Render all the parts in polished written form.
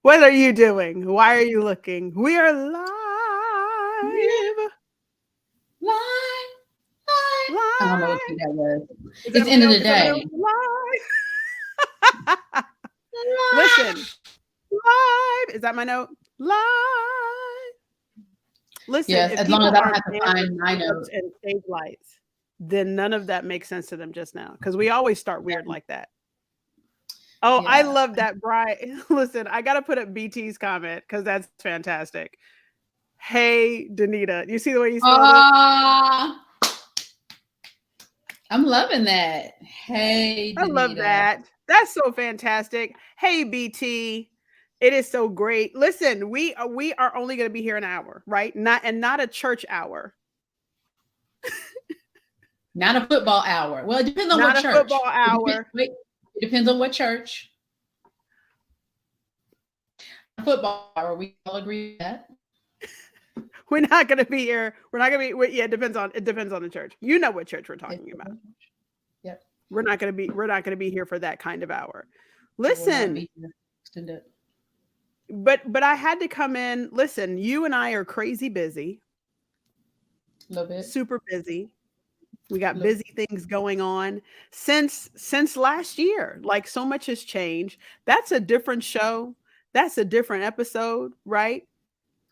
What are you doing? Why are you looking? We are Yeah, live. lie, lie. I don't know what key Live. that was. Is It's that the my end of note? the Is that my note? day. Live. Lie. Listen. Live. Is that my note? Live. Listen, Yes, if as long people as I don't aren't have to in with find my scrubs note. and stage lights, then none of that makes sense to them just now. Because we always start weird like that. Oh, I Yeah. love that, Brian. Listen, I gotta put up BT's comment because that's fantastic. Hey, Danita. You see the way you spelled it? Ah, I'm loving that. Hey, I love Danita. that. That's so fantastic. Hey, BT. It is so great. Listen, we are only going to be here an hour, right? Not a church hour, Not a football hour. Well, it depends on what not a football church. hour. Wait, it depends on what church. Not a football hour. We all agree with that. We're not going to be here. We're not going to be. Yeah, it depends on the church. You know what church we're It talking about. depends on church. Yep. We're not going to be here for that kind of hour. We will not Listen, be here. Extended but I had to come in. Listen, you and I are crazy busy, a little bit. super busy. We got Look. busy things going on since last year. Like so much has changed. That's a different show. That's a different episode, right?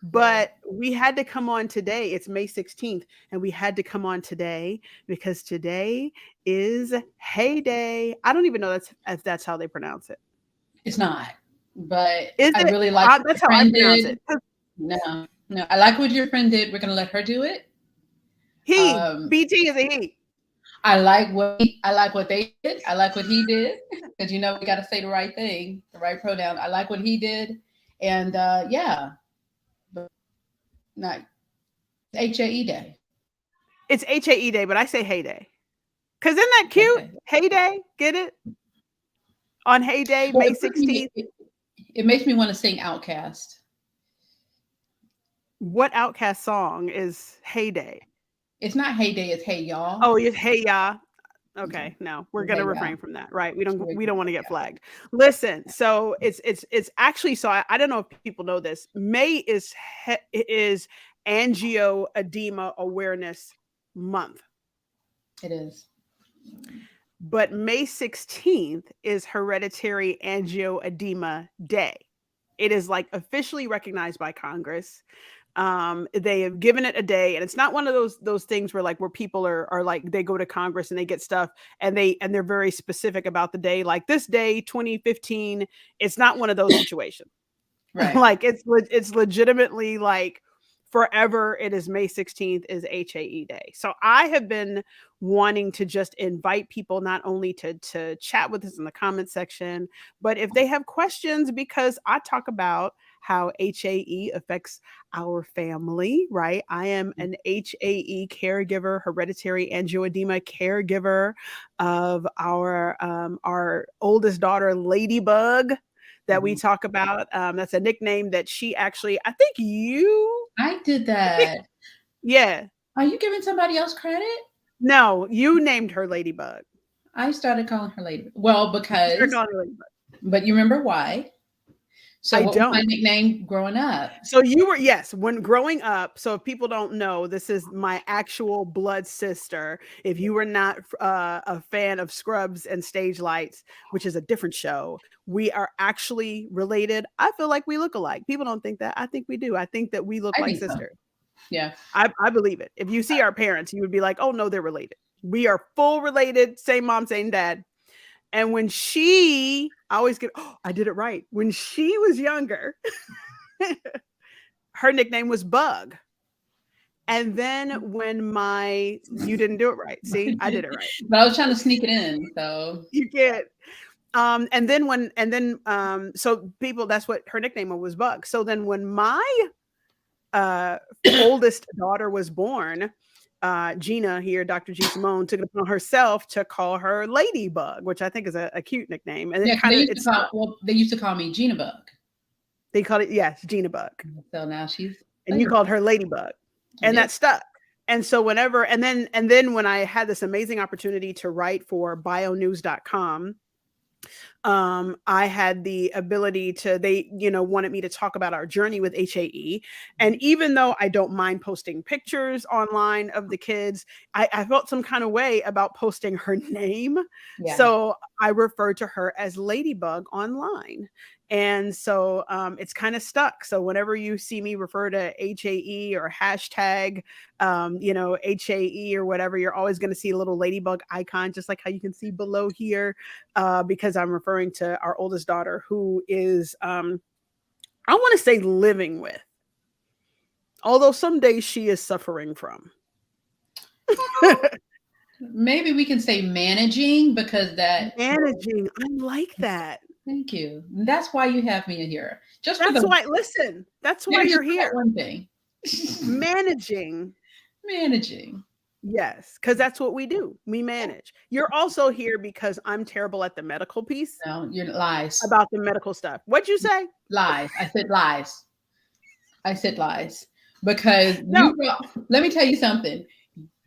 Yeah. But we had to come on today. It's May 16th, and we had to come on today because today is Hay Day. I don't even know if that's how they pronounce it. It's not. But Is I it? really like what That's your how I friend pronounce did. it. 'Cause No, no. I like what your friend did. We're gonna let her do it. He, Um, BT is a he. I like what they did. I like what he did because we got to say the right thing, the right pronoun. I like what he did, and yeah, but not HAE day. It's HAE Day, but I say Hay Day. Cause isn't that cute? Okay. Hay Day, get it? On Hay Day, Well, May 16th. it makes me want to sing Outcast. What Outcast song is Hay Day? It's not Hey Day. It's Hey Y'all. Oh, it's Hey Ya. Yeah, Okay, no, we're it's gonna Hey Y'all. refrain from that, right? We don't We're we good. don't want to get Yeah. flagged. Listen, so it's actually so I don't know if people know this. May is angioedema awareness month, It is. but May 16th is hereditary angioedema day. It is like officially recognized by Congress. They have given it a day, and it's not one of those things where people are like they go to Congress and they get stuff and they're very specific about the day, like this day 2015. It's not one of those situations. Right. Like it's legitimately like forever. It is May 16th is HAE Day. So I have been wanting to just invite people not only to chat with us in the comment section, but if they have questions, because I talk about how HAE affects our family, right? I am an HAE caregiver, hereditary angioedema caregiver of our oldest daughter, Ladybug, that we Mhm. talk about. That's a nickname that she actually, I think you, I did I think, that. yeah, Are you giving somebody else credit? no, you named her Ladybug. I started calling her Lady. Well, You started because, calling her Ladybug. but you remember why? So, I what was my don't. nickname growing up? So you were, yes, when growing up. So if people don't know, this is my actual blood sister. If you were not a fan of Scrubs and Stage Lights, which is a different show, we are actually related. I feel like we look alike. People don't think that. I think we do. I think that we look I like think so. sisters. Yeah. I believe it. If you see our parents, you would be like, oh no, they're related. We are full related, same mom, same dad. And when I always get, oh, I did it right. When she was younger, her nickname was Bug. And then you didn't do it right. See, I did it right. But I was trying to sneak it in. So, You can't. So people, that's what her nickname was, Bug. So then when my uh, oldest daughter was born, Gina here, Dr. G Simone, took it upon herself to call her Ladybug, which I think is a cute nickname. And yeah, it because kind of, it's stuck. they used to call me Gina Bug. They called it, yes, Gina Bug. So now she's And you called Ladybug. her Ladybug. I And did. that stuck. And so whenever, and then when I had this amazing opportunity to write for bionews.com, I had the ability to, they, wanted me to talk about our journey with HAE. And even though I don't mind posting pictures online of the kids, I felt some kind of way about posting her name. Yeah. So I referred to her as Ladybug online. And so it's kind of stuck. So whenever you see me refer to HAE or hashtag, HAE or whatever, you're always going to see a little ladybug icon, just like how you can see below here, because I'm referring to our oldest daughter, who is, I want to say living with, although some days she is suffering from. Maybe we can say managing, because that Managing. I like that. Thank you. That's why you have me in here. Just for That's the why, listen, that's why you're here. one thing. Managing. Managing. Yes, because that's what we do. We manage. You're also here because I'm terrible at the medical piece. No, you're lies. About the medical stuff. What'd you say? Lies. I said lies. I said lies. Because No. let me tell you something.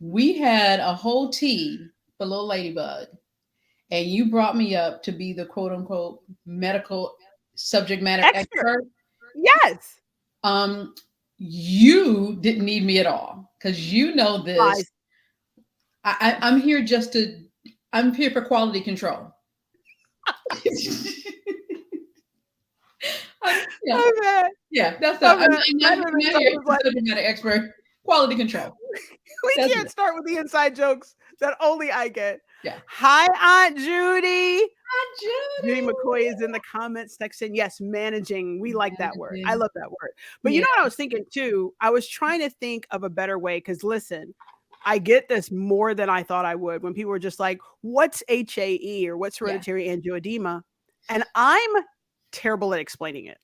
We had a whole tea for little Ladybug, and you brought me up to be the quote unquote medical subject matter expert. Yes. You didn't need me at all, because you know this. Lies. I'm here I'm here for quality control. Yeah, that's not. I'm not here for subject matter expert. Quality control. We can't start with the inside jokes that only I get. Yeah. Hi, Aunt Judy. Aunt Judy McCoy is in the comments section. Yes, managing. We like that word. I love that word. But you know what I was thinking too? I was trying to think of a better way, because listen, I get this more than I thought I would when people were just like, what's HAE or what's hereditary angioedema? And I'm terrible at explaining it.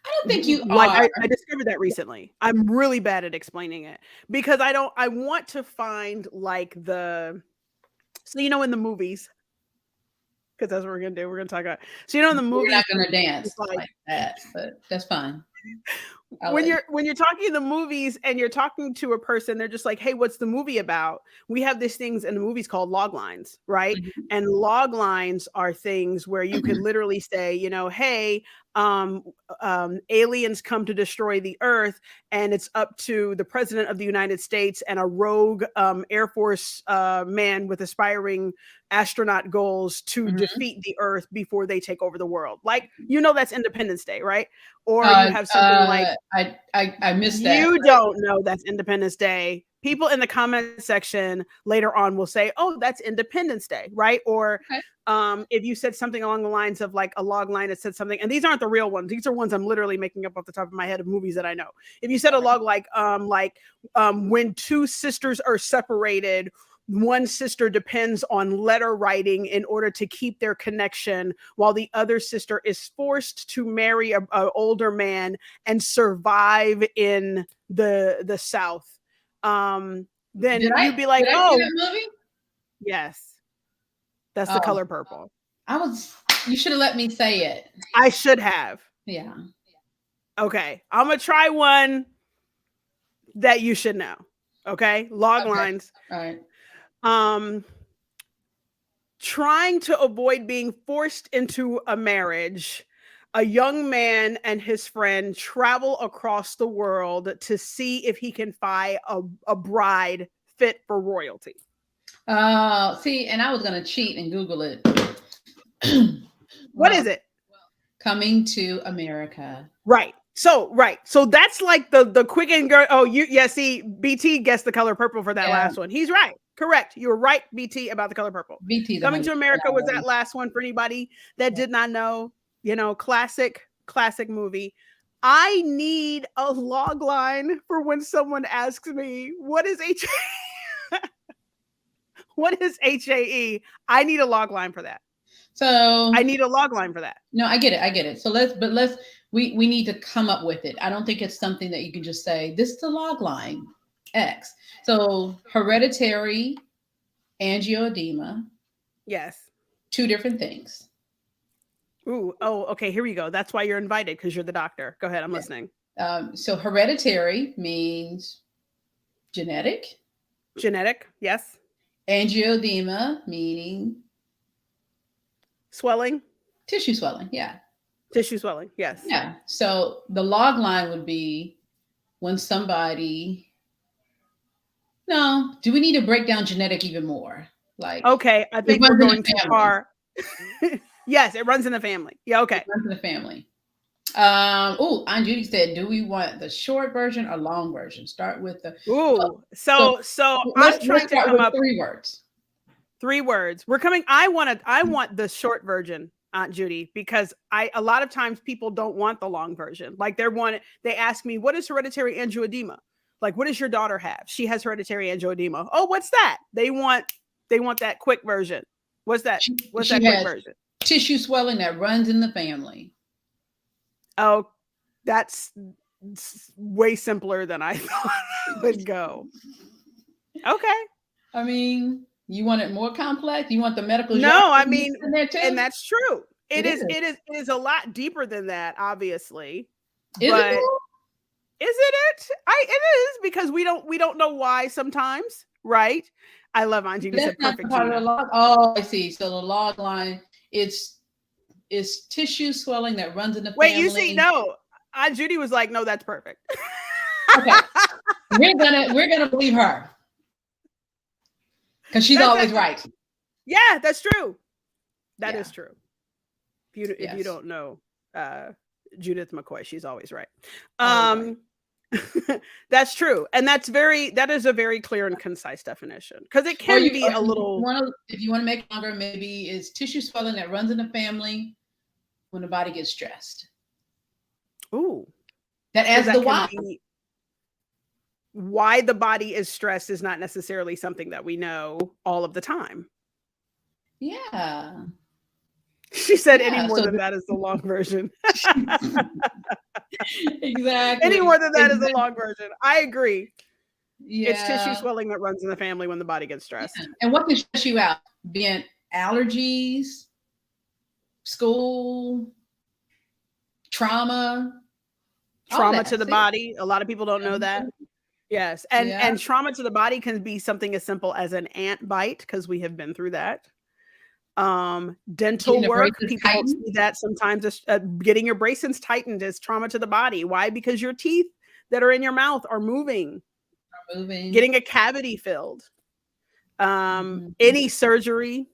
I don't think you are. I discovered that recently. I'm really bad at explaining it, because I want to find like so in the movies, because that's what we're going to do. We're going to talk about, so in the movies. We're not going to dance like that, but that's fine. When you're talking in the movies and you're talking to a person, they're just like, hey, what's the movie about? We have these things in the movies called log lines, right? Mm-hmm. And log lines are things where you could literally say, hey, aliens come to destroy the earth, and it's up to the president of the United States and a rogue Air Force man with aspiring astronaut goals to defeat the earth before they take over the world. Like, that's Independence Day, right? Or you have something like, I missed that. You don't know that's Independence Day. People in the comment section later on will say, oh, that's Independence Day, right? Or if you said something along the lines of like a log line that said something, and these aren't the real ones. These are ones I'm literally making up off the top of my head of movies that I know. If you said a log like when two sisters are separated, one sister depends on letter writing in order to keep their connection, while the other sister is forced to marry an older man and survive in the South. Then you'd be like, oh, that movie? Yes. That's The Color Purple. You should have let me say it. I should have. Yeah. Okay. I'm going to try one that you should know. Okay. Log lines. All right. Trying to avoid being forced into a marriage, a young man and his friend travel across the world to see if he can find a bride fit for royalty. See, and I was going to cheat and Google it. What is it? Coming to America. Right. So that's like the quick and go. Oh, see, BT guessed The Color Purple for that last one. He's right. Correct. You were right, BT, about The Color Purple. BT, Coming to America was that last one for anybody that did not know. Classic movie. I need a log line for when someone asks me, what is HAE? What is HAE? I need a log line for that. So I need a log line for that. No, I get it. So we need to come up with it. I don't think it's something that you can just say, this is the log line X. So hereditary angioedema. Yes. Two different things. Ooh, okay. Here we go. That's why you're invited, because you're the doctor. Go ahead. I'm listening. So hereditary means genetic. Genetic. Yes. Angioedema meaning swelling? Tissue swelling, yeah. Tissue swelling, yes. Yeah. So the log line would be when somebody, no, do we need to break down genetic even more? Like, okay, I think we're going too far. Yes, it runs in the family. Yeah, okay. It runs in the family. Aunt Judy said, do we want the short version or long version? Start with the so I'm trying to come up 3 words. 3 words. I want the short version, Aunt Judy, because a lot of times people don't want the long version. Like they ask me, what is hereditary angioedema? Like, what does your daughter have? She has hereditary angioedema. Oh, what's that? They want that quick version. What's that? What's that quick version? Tissue swelling that runs in the family. Oh, that's way simpler than I thought it would go. Okay. I mean, you want it more complex? You want the medical? No, I mean, and that's true. It is a lot deeper than that, obviously. Is but it? Is it? It is, because we don't know why sometimes, right? I love Aunt Judy said perfect. Oh, I see. So the log line, it's tissue swelling that runs in the family. Wait, you see, no. Aunt Judy was like, no, that's perfect. Okay. We're gonna believe her. Because she's always right. Yeah, that's true. That is true. If you don't know Judith McCoy, she's always right. That's true. And that is a very clear and concise definition, because it can be a little. If you want to make it longer, maybe is tissue swelling that runs in the family when the body gets stressed. Ooh. That adds the why. Why the body is stressed is not necessarily something that we know all of the time. Yeah. She said any more than that is the long version. Exactly. Any more than that is the long version. I agree. Yeah. It's tissue swelling that runs in the family when the body gets stressed. Yeah. And what can stress you out? Being allergies, school, trauma to the body. A lot of people don't know that. Yes. And trauma to the body can be something as simple as an ant bite, because we have been through that. Dental work, people don't see that sometimes. Getting your braces tightened is trauma to the body. Why? Because your teeth that are in your mouth are moving. Getting a cavity filled. Any surgery.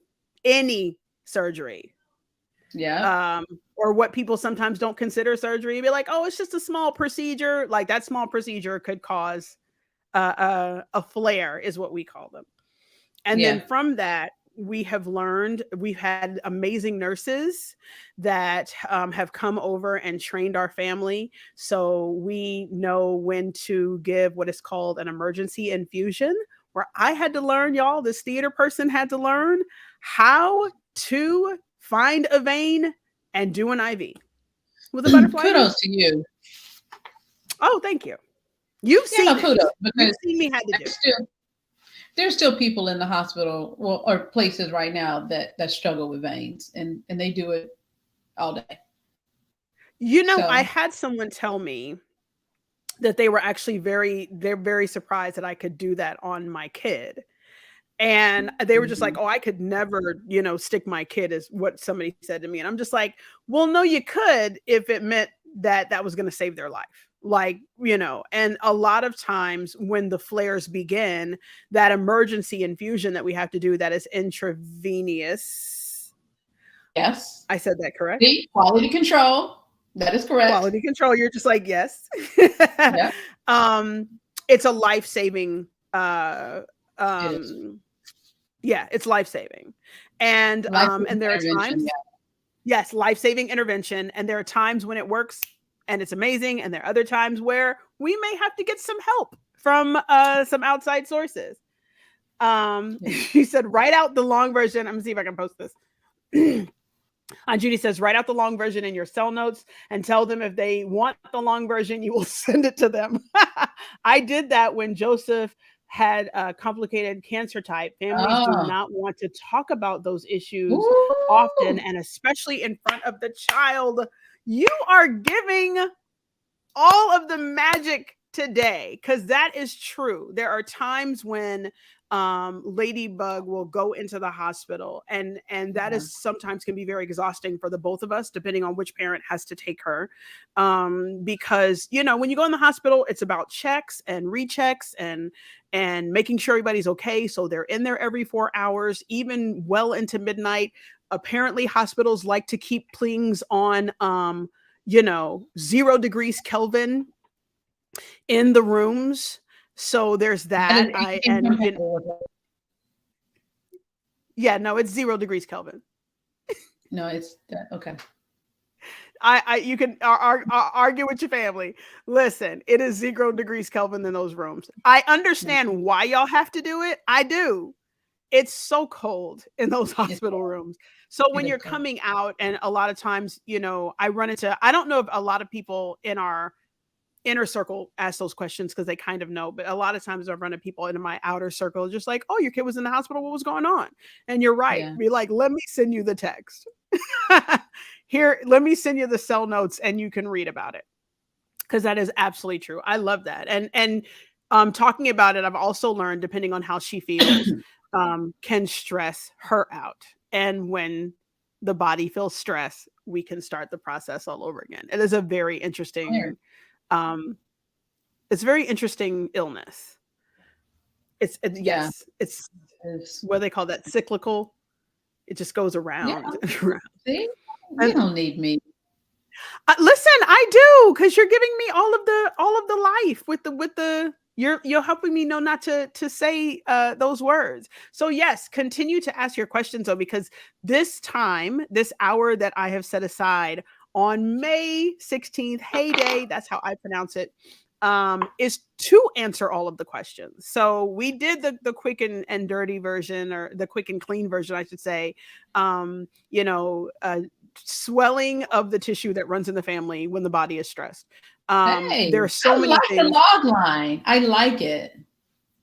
Yeah. Or what people sometimes don't consider surgery. Be like, oh, it's just a small procedure. Like, that small procedure could cause a flare, is what we call them. And then from that, we've had amazing nurses that have come over and trained our family. So we know when to give what is called an emergency infusion, where I had to learn, y'all, this theater person had to learn how to find a vein and do an IV with a butterfly. Kudos to you. Oh, thank you. You've seen kudos, You've seen me had to do. There's still people in the hospital or places right now that struggle with veins, and they do it all day. I had someone tell me that they were actually very surprised that I could do that on my kid. And they were just like, oh, I could never, stick my kid, is what somebody said to me. And I'm just like, well, no, you could, if it meant that was going to save their life. Like, and a lot of times when the flares begin, that emergency infusion that we have to do, that is intravenous. Yes. I said that correct. The quality control. That is correct. Quality control. You're just like, yes. Yeah. It's a life-saving, it's life-saving. And there are times, yes, life-saving intervention. And there are times when it works and it's amazing. And there are other times where we may have to get some help from some outside sources. She said, write out the long version. I'm gonna see if I can post this. Aunt Judy says, write out the long version in your cell notes and tell them if they want the long version, you will send it to them. I did that when Joseph had a complicated cancer type. Families do not want to talk about those issues often, and especially in front of the child. You are giving all of the magic today, because that is true. There are times when Ladybug will go into the hospital, and that Yeah. is sometimes can be very exhausting for the both of us, depending on which parent has to take her. Because when you go in the hospital, it's about checks and rechecks and making sure everybody's okay. So they're in there every 4 hours, even well into midnight. Apparently, hospitals like to keep things on 0 degrees Kelvin in the rooms. So there's that. Yeah, no, it's 0 degrees Kelvin. No, it's okay. You can argue with your family. Listen, it is 0 degrees Kelvin in those rooms. I understand why y'all have to do it. I do. It's so cold in those hospital rooms. So when you're coming out, and a lot of times, I don't know if a lot of people in our inner circle ask those questions because they kind of know, but a lot of times I've run into people in my outer circle just like, oh, your kid was in the hospital, what was going on? And you're right. Yeah. Be like, let me send you the text. Here, let me send you the cell notes and you can read about it, because that is absolutely true. I love that. And talking about it, I've also learned, depending on how she feels, can stress her out. And when the body feels stress, we can start the process all over again. It is a very interesting it's a very interesting illness. It's what they call that, cyclical. It just goes around and around. See, you don't need me. Listen, I do, because you're giving me all of the life with the you're helping me know not to say those words. So yes, continue to ask your questions though, because this hour that I have set aside on May 16th, HAE Day, that's how I pronounce it, is to answer all of the questions. So we did the quick and dirty version, or the quick and clean version, I should say. Swelling of the tissue that runs in the family when the body is stressed. There are so many things. The log line. I like it.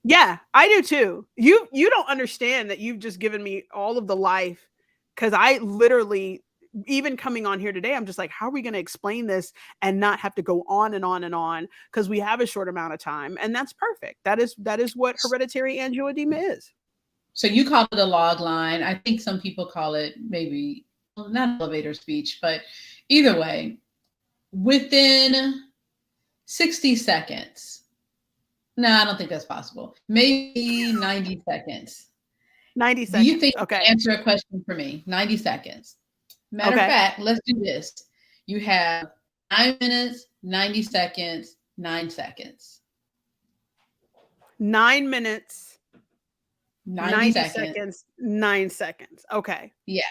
Yeah, I do too. You don't understand that you've just given me all of the life, because I literally, even coming on here today, I'm just like, how are we going to explain this and not have to go on and on and on, because we have a short amount of time, and that's perfect. That is what hereditary angioedema is. So you call it a log line. I think some people call it maybe not elevator speech, but either way, within 60 seconds. No, I don't think that's possible. Maybe 90 seconds. 90 seconds. Do you think you can answer a question for me? 90 seconds. Matter of fact, let's do this. You have 9 minutes, 90 seconds, 9 seconds. 9 minutes, 90 seconds, 9 seconds. Okay. Yeah.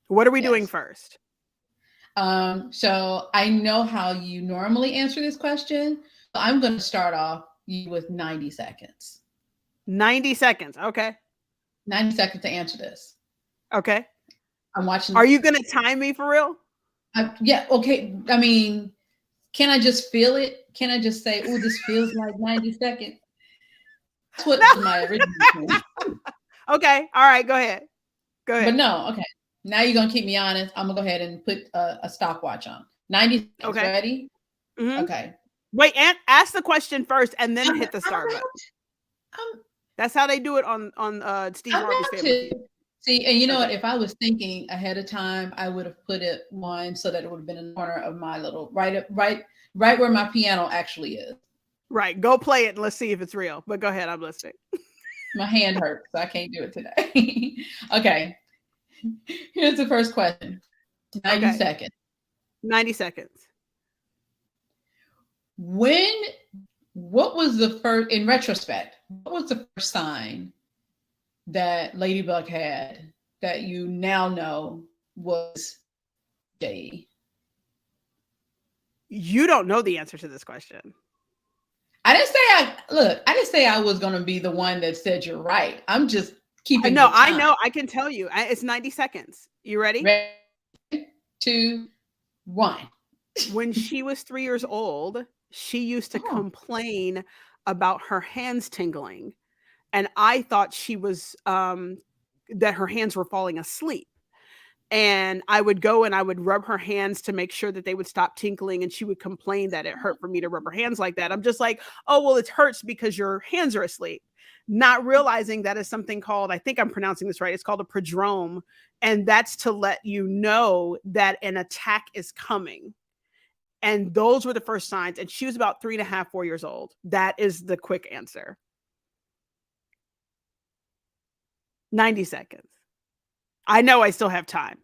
What are we doing first? So I know how you normally answer this question. So I'm going to start off with 90 seconds. 90 seconds. Okay. 90 seconds to answer this. Okay. I'm watching. Are you going to time me for real? Yeah. Okay. I mean, can I just feel it? Can I just say, oh, this feels like 90 seconds? That's what my original. Okay. All right. Go ahead. But no. Okay. Now you're going to keep me honest. I'm going to go ahead and put a stopwatch on. 90 seconds. Okay. Ready? Mm-hmm. Okay. Wait, ask the question first and then hit the start button. That's how they do it on Steve Harvey's Family. See, and you know what? If I was thinking ahead of time, I would have put it one so that it would have been in the corner of my little right where my piano actually is. Right. Go play it and let's see if it's real. But go ahead. I'm listening. My hand hurts, so I can't do it today. Okay. Here's the first question. 90 seconds. 90 seconds. What was the first, in retrospect, what was the first sign that Ladybug had that you now know was HAE? You don't know the answer to this question. I didn't say I was going to be the one that said you're right. I'm just keeping. No, I know. I can tell you. It's 90 seconds. You ready? 3, 2, 1. When she was 3 years old, she used to complain about her hands tingling. And I thought she was, that her hands were falling asleep. And I would go and I would rub her hands to make sure that they would stop tinkling. And she would complain that it hurt for me to rub her hands like that. I'm just like, oh, well, it hurts because your hands are asleep. not realizing that is something called, I think I'm pronouncing this right, it's called a prodrome. And that's to let you know that an attack is coming. And those were the first signs. And she was about 3.5, 4 years old. That is the quick answer. 90 seconds. I know I still have time.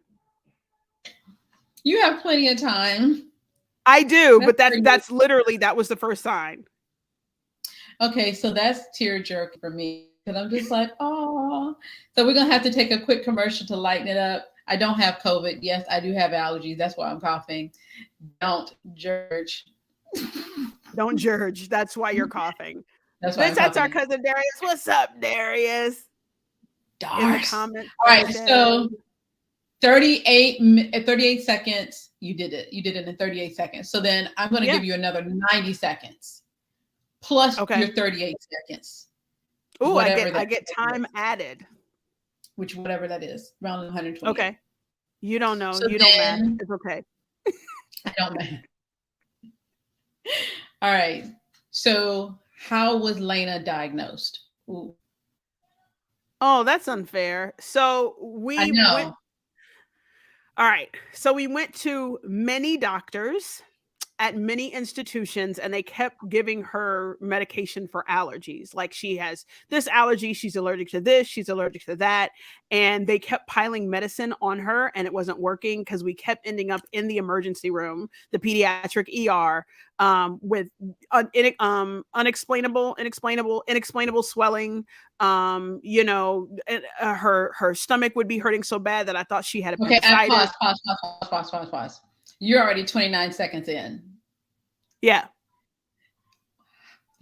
You have plenty of time. I do, but that's literally, that was the first sign. Okay, so that's tear jerk for me because I'm just like, oh. So we're gonna have to take a quick commercial to lighten it up. I don't have COVID. Yes, I do have allergies. That's why I'm coughing. Don't judge. Don't judge. That's why you're coughing. That's why That's our cousin Darius. What's up, Darius? In the comments. All right, so 38 seconds. You did it. You did it in 38 seconds. So then I'm going to give you another 90 seconds plus your 38 seconds. Oh, I get time added. Which whatever that is, around 120. Okay. You don't know. So you don't math. It's okay. I don't math. All right. So how was Lena diagnosed? Ooh. Oh, that's unfair. So we went. All right. So we went to many doctors at many institutions, and they kept giving her medication for allergies. Like, she has this allergy, she's allergic to this, she's allergic to that. And they kept piling medicine on her, and it wasn't working because we kept ending up in the emergency room, the pediatric ER, with inexplainable swelling. You know, her stomach would be hurting so bad that I thought she had appendicitis. Pause. You're already 29 seconds in. Yeah.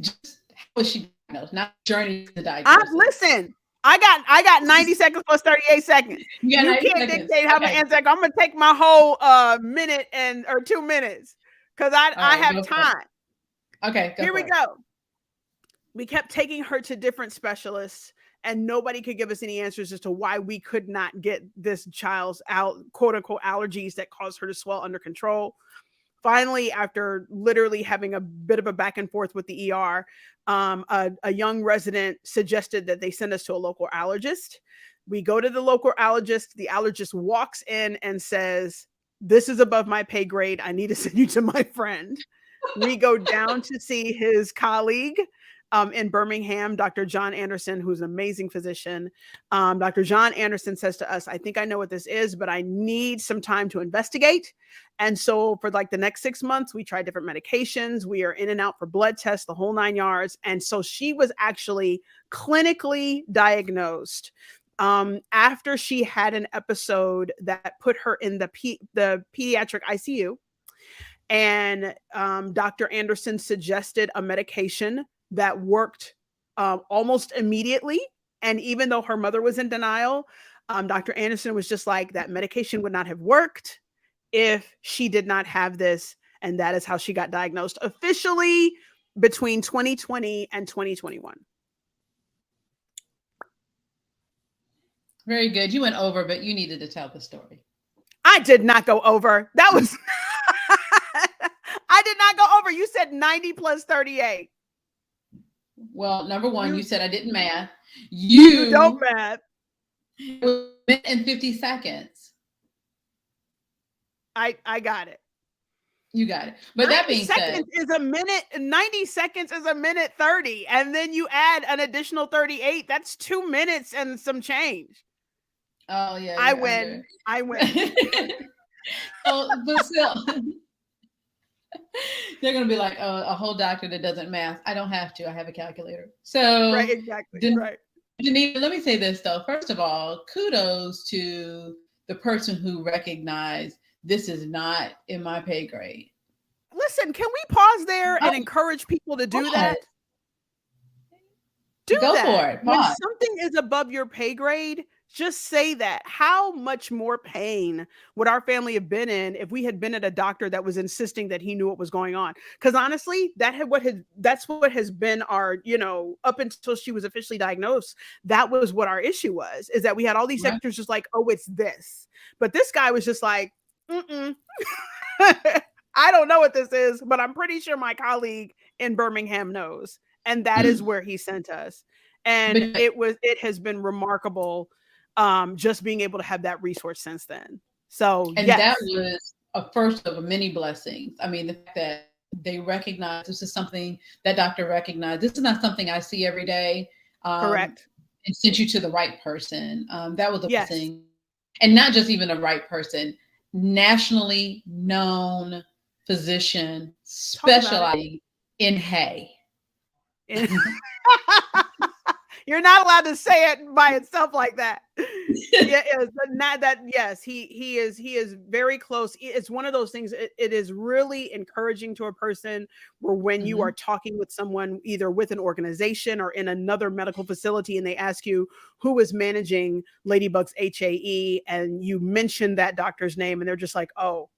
Just how was she diagnosed? Not journey to diagnosis. Listen, I got 90 seconds plus 38 seconds. You can't dictate how to answer. I'm gonna take my whole minute or 2 minutes because I have time. Okay. Here we go. We kept taking her to different specialists, and nobody could give us any answers as to why we could not get this child's quote unquote allergies that caused her to swell under control. Finally, after literally having a bit of a back and forth with the ER, a young resident suggested that they send us to a local allergist. We go to the local allergist. The allergist walks in and says, "This is above my pay grade. I need to send you to my friend." We go down to see his colleague in Birmingham, Dr. John Anderson, who's an amazing physician. Dr. John Anderson says to us, "I think I know what this is, but I need some time to investigate." And so for like the next 6 months, we tried different medications. We are in and out for blood tests, the whole 9 yards. And so she was actually clinically diagnosed after she had an episode that put her in the pediatric ICU. And Dr. Anderson suggested a medication that worked almost immediately. And even though her mother was in denial, Dr. Anderson was just like, that medication would not have worked if she did not have this. And that is how she got diagnosed officially between 2020 and 2021. Very good. You went over, but you needed to tell the story. I did not go over. That was, I did not go over. You said 90 plus 38. Well, number one, you said I didn't math. You don't math. Minute and 50 seconds. I got it. You got it. But that being said, 90 seconds is a minute 30. And then you add an additional 38. That's 2 minutes and some change. Oh, yeah. I win. Oh, but still, they're going to be like, a whole doctor that doesn't math. I don't have to. I have a calculator. So, right, exactly. Right. Geneva, let me say this, though. First of all, kudos to the person who recognized this is not in my pay grade. Listen, can we pause there and encourage people to do that? Go for it. When something is above your pay grade, just say that. How much more pain would our family have been in if we had been at a doctor that was insisting that he knew what was going on? Because honestly, that's what has been our, up until she was officially diagnosed, that was what our issue was, is that we had all these doctors just like, oh, it's this. But this guy was just like, I don't know what this is, but I'm pretty sure my colleague in Birmingham knows. And that is where he sent us. And But it has been remarkable, just being able to have that resource since then. So and that yes, was a first of many blessings. I mean, the fact that they recognize this is something that doctor recognized. This is not something I see every day. Um, correct. and sent you to the right person. That was a Yes. blessing. And not just even the right person, nationally known physician Talk about it. specializing in hay. And you're not allowed to say it by itself like that. Yeah, not that. Yes, he is very close. It's one of those things. It is really encouraging to a person where when you are Mhm. talking with someone, either with an organization or in another medical facility, and they ask you who is managing Ladybug's HAE, and you mention that doctor's name, and they're just like, "Oh,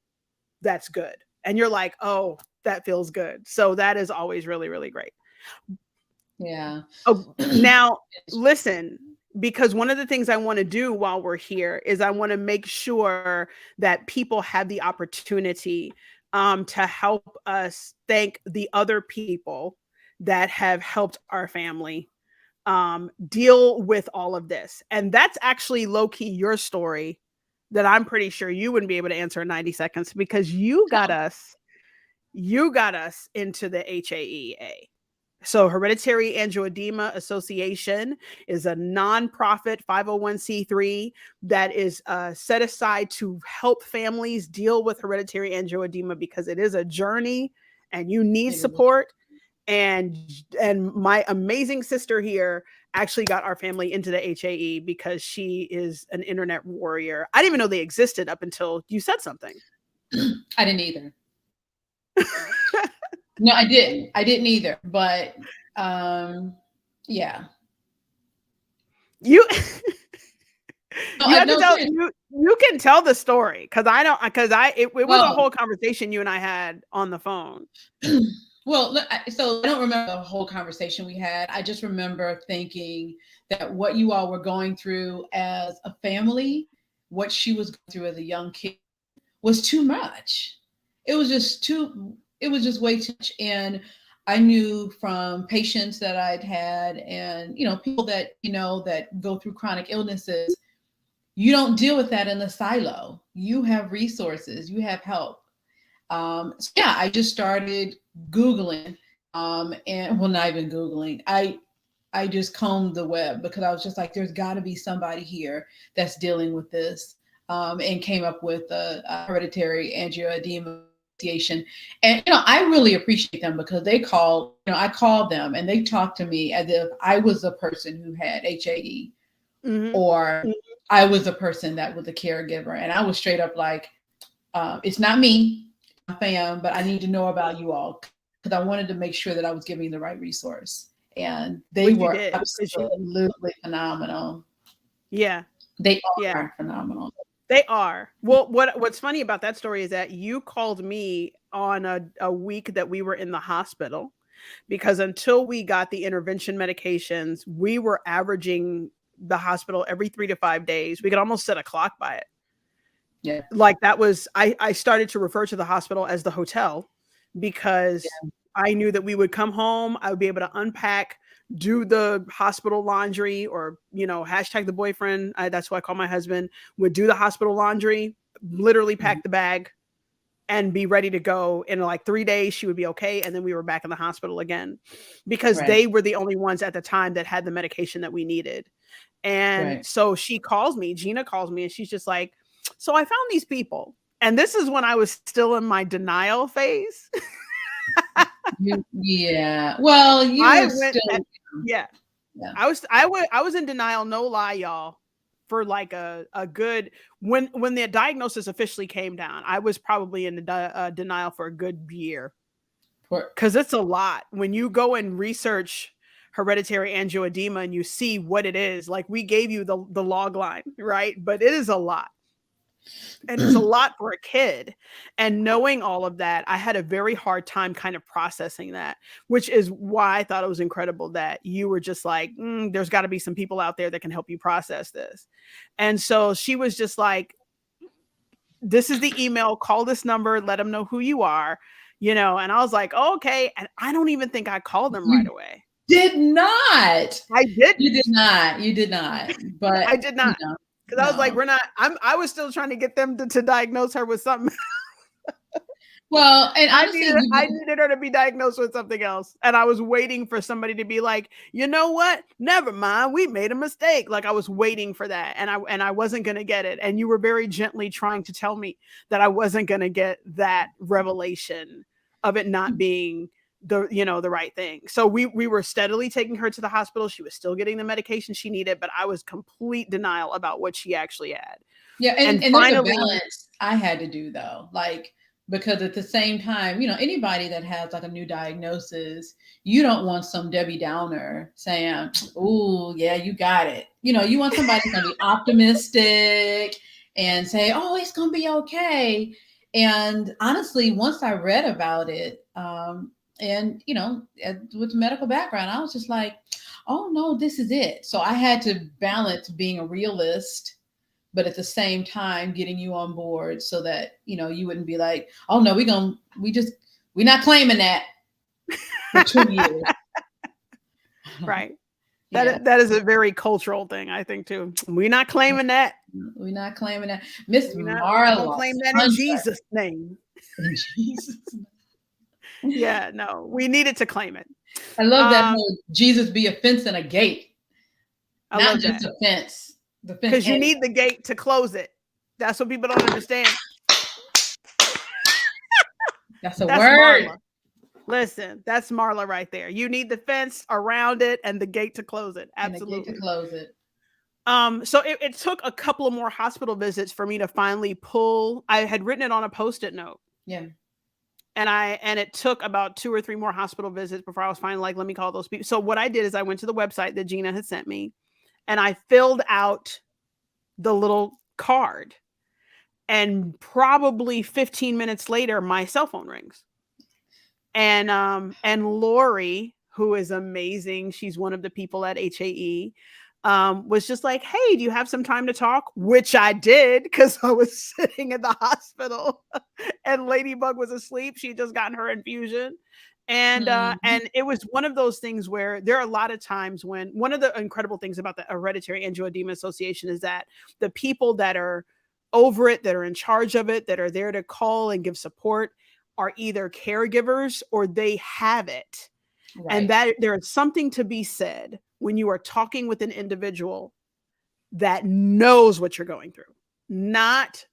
that's good," and you're like, "Oh, that feels good." So that is always really, really great. Yeah. Oh, now listen, because one of the things I want to do while we're here is I want to make sure that people have the opportunity, to help us thank the other people that have helped our family, deal with all of this. And that's actually low key your story that I'm pretty sure you wouldn't be able to answer in 90 seconds because you got us into the HAEA. So, Hereditary Angioedema Association is a nonprofit 501c3 that is, set aside to help families deal with hereditary angioedema because it is a journey and you need It is. support. And my amazing sister here actually got our family into the HAE because she is an internet warrior. I didn't even know they existed up until you said something. I didn't either. No, I didn't. I didn't either. But yeah. You No, you I have to no tell seriously. you can tell the story because I don't because it was a Well, whole conversation you and I had on the phone. well, look, so I don't remember the whole conversation we had. I just remember thinking that what you all were going through as a family, what she was going through as a young kid, was too much. It was just way too much. And I knew from patients that I'd had and, people that, that go through chronic illnesses, you don't deal with that in a silo. You have resources, you have help. So yeah, I just started Googling, and well, not even Googling. I just combed the web because I was just like, there's got to be somebody here that's dealing with this, and came up with a hereditary angioedema association. And I really appreciate them because they called. I called them and they talked to me as if I was the person who had HAE, Mhm. or I was the person that was a caregiver, and I was straight up like, it's not me, my fam, but I need to know about you all because I wanted to make sure that I was giving the right resource. And they Which you were did. absolutely phenomenal. Yeah. They Yeah. are phenomenal. They are. Well, what's funny about that story is that you called me on a week that we were in the hospital because until we got the intervention medications, we were averaging the hospital every 3 to 5 days. We could almost set a clock by it. Yeah. Like that was I started to refer to the hospital as the hotel because Yeah. I knew that we would come home, I would be able to unpack, do the hospital laundry or, hashtag the boyfriend, that's who I call my husband, would do the hospital laundry, literally Mhm. pack the bag and be ready to go. In like 3 days, she would be okay. And then we were back in the hospital again because Right. they were the only ones at the time that had the medication that we needed. And Right. so Gina calls me and she's just like, so I found these people. And this is when I was still in my denial phase. Yeah. Well, you I were went still. at, yeah, Yeah. I was in denial, no lie, y'all, for like a good when the diagnosis officially came down. I was probably in denial for a good year Poor, because it's a lot when you go and research hereditary angioedema and you see what it is. Like we gave you the log line, right? But it is a lot. And it's a lot for a kid. And knowing all of that, I had a very hard time kind of processing that, which is why I thought it was incredible that you were just like, there's got to be some people out there that can help you process this. And so she was just like, this is the email, call this number, let them know who you are, and I was like, oh, okay. And I don't even think I called them right you away. did not. I didn't. You did not. You did not. But I did not. Because I was like, no. I was still trying to get them to diagnose her with something. Well, and honestly, I needed her to be diagnosed with something else. And I was waiting for somebody to be like, you know what? Never mind. We made a mistake. Like I was waiting for that. And I wasn't going to get it. And you were very gently trying to tell me that I wasn't going to get that revelation of it not being the right thing. So we were steadily taking her to the hospital. She was still getting the medication she needed, but I was complete denial about what she actually had. Yeah. And finally, there's a balance I had to do though. Like, because at the same time, anybody that has like a new diagnosis, you don't want some Debbie Downer saying, "Oh, yeah, you got it." You want somebody who's going to be optimistic and say, "Oh, it's going to be okay." And honestly, once I read about it, and with medical background, I was just like, "Oh no, this is it." So I had to balance being a realist, but at the same time getting you on board so that you wouldn't be like, oh no, we're not claiming that for 2 years. Right. That is a very cultural thing, I think too. We're not claiming that. We're not claiming that. Miss Marla, don't claim that in Jesus' name. In Jesus' name. Yeah, no, we needed to claim it. I love that whole Jesus be a fence and a gate. I not love just that. a fence. Because you need the gate to close it. That's what people don't understand. That's a word. Marla. Listen, that's Marla right there. You need the fence around it and the gate to close it. Absolutely. And the gate to close it. So it took a couple of more hospital visits for me to finally pull. I had written it on a Post-it note. Yeah. And it took about 2 or 3 more hospital visits before I was finally like, let me call those people. So what I did is I went to the website that Gina had sent me and I filled out the little card. And probably 15 minutes later, my cell phone rings. And Lori, who is amazing, she's one of the people at HAE, was just like, hey, do you have some time to talk? Which I did, because I was sitting in the hospital and Ladybug was asleep. She had just gotten her infusion. And it was one of those things where there are a lot of times when one of the incredible things about the Hereditary Angioedema Association is that the people that are over it, that are in charge of it, that are there to call and give support are either caregivers or they have it. Right. And that there is something to be said when you are talking with an individual that knows what you're going through, not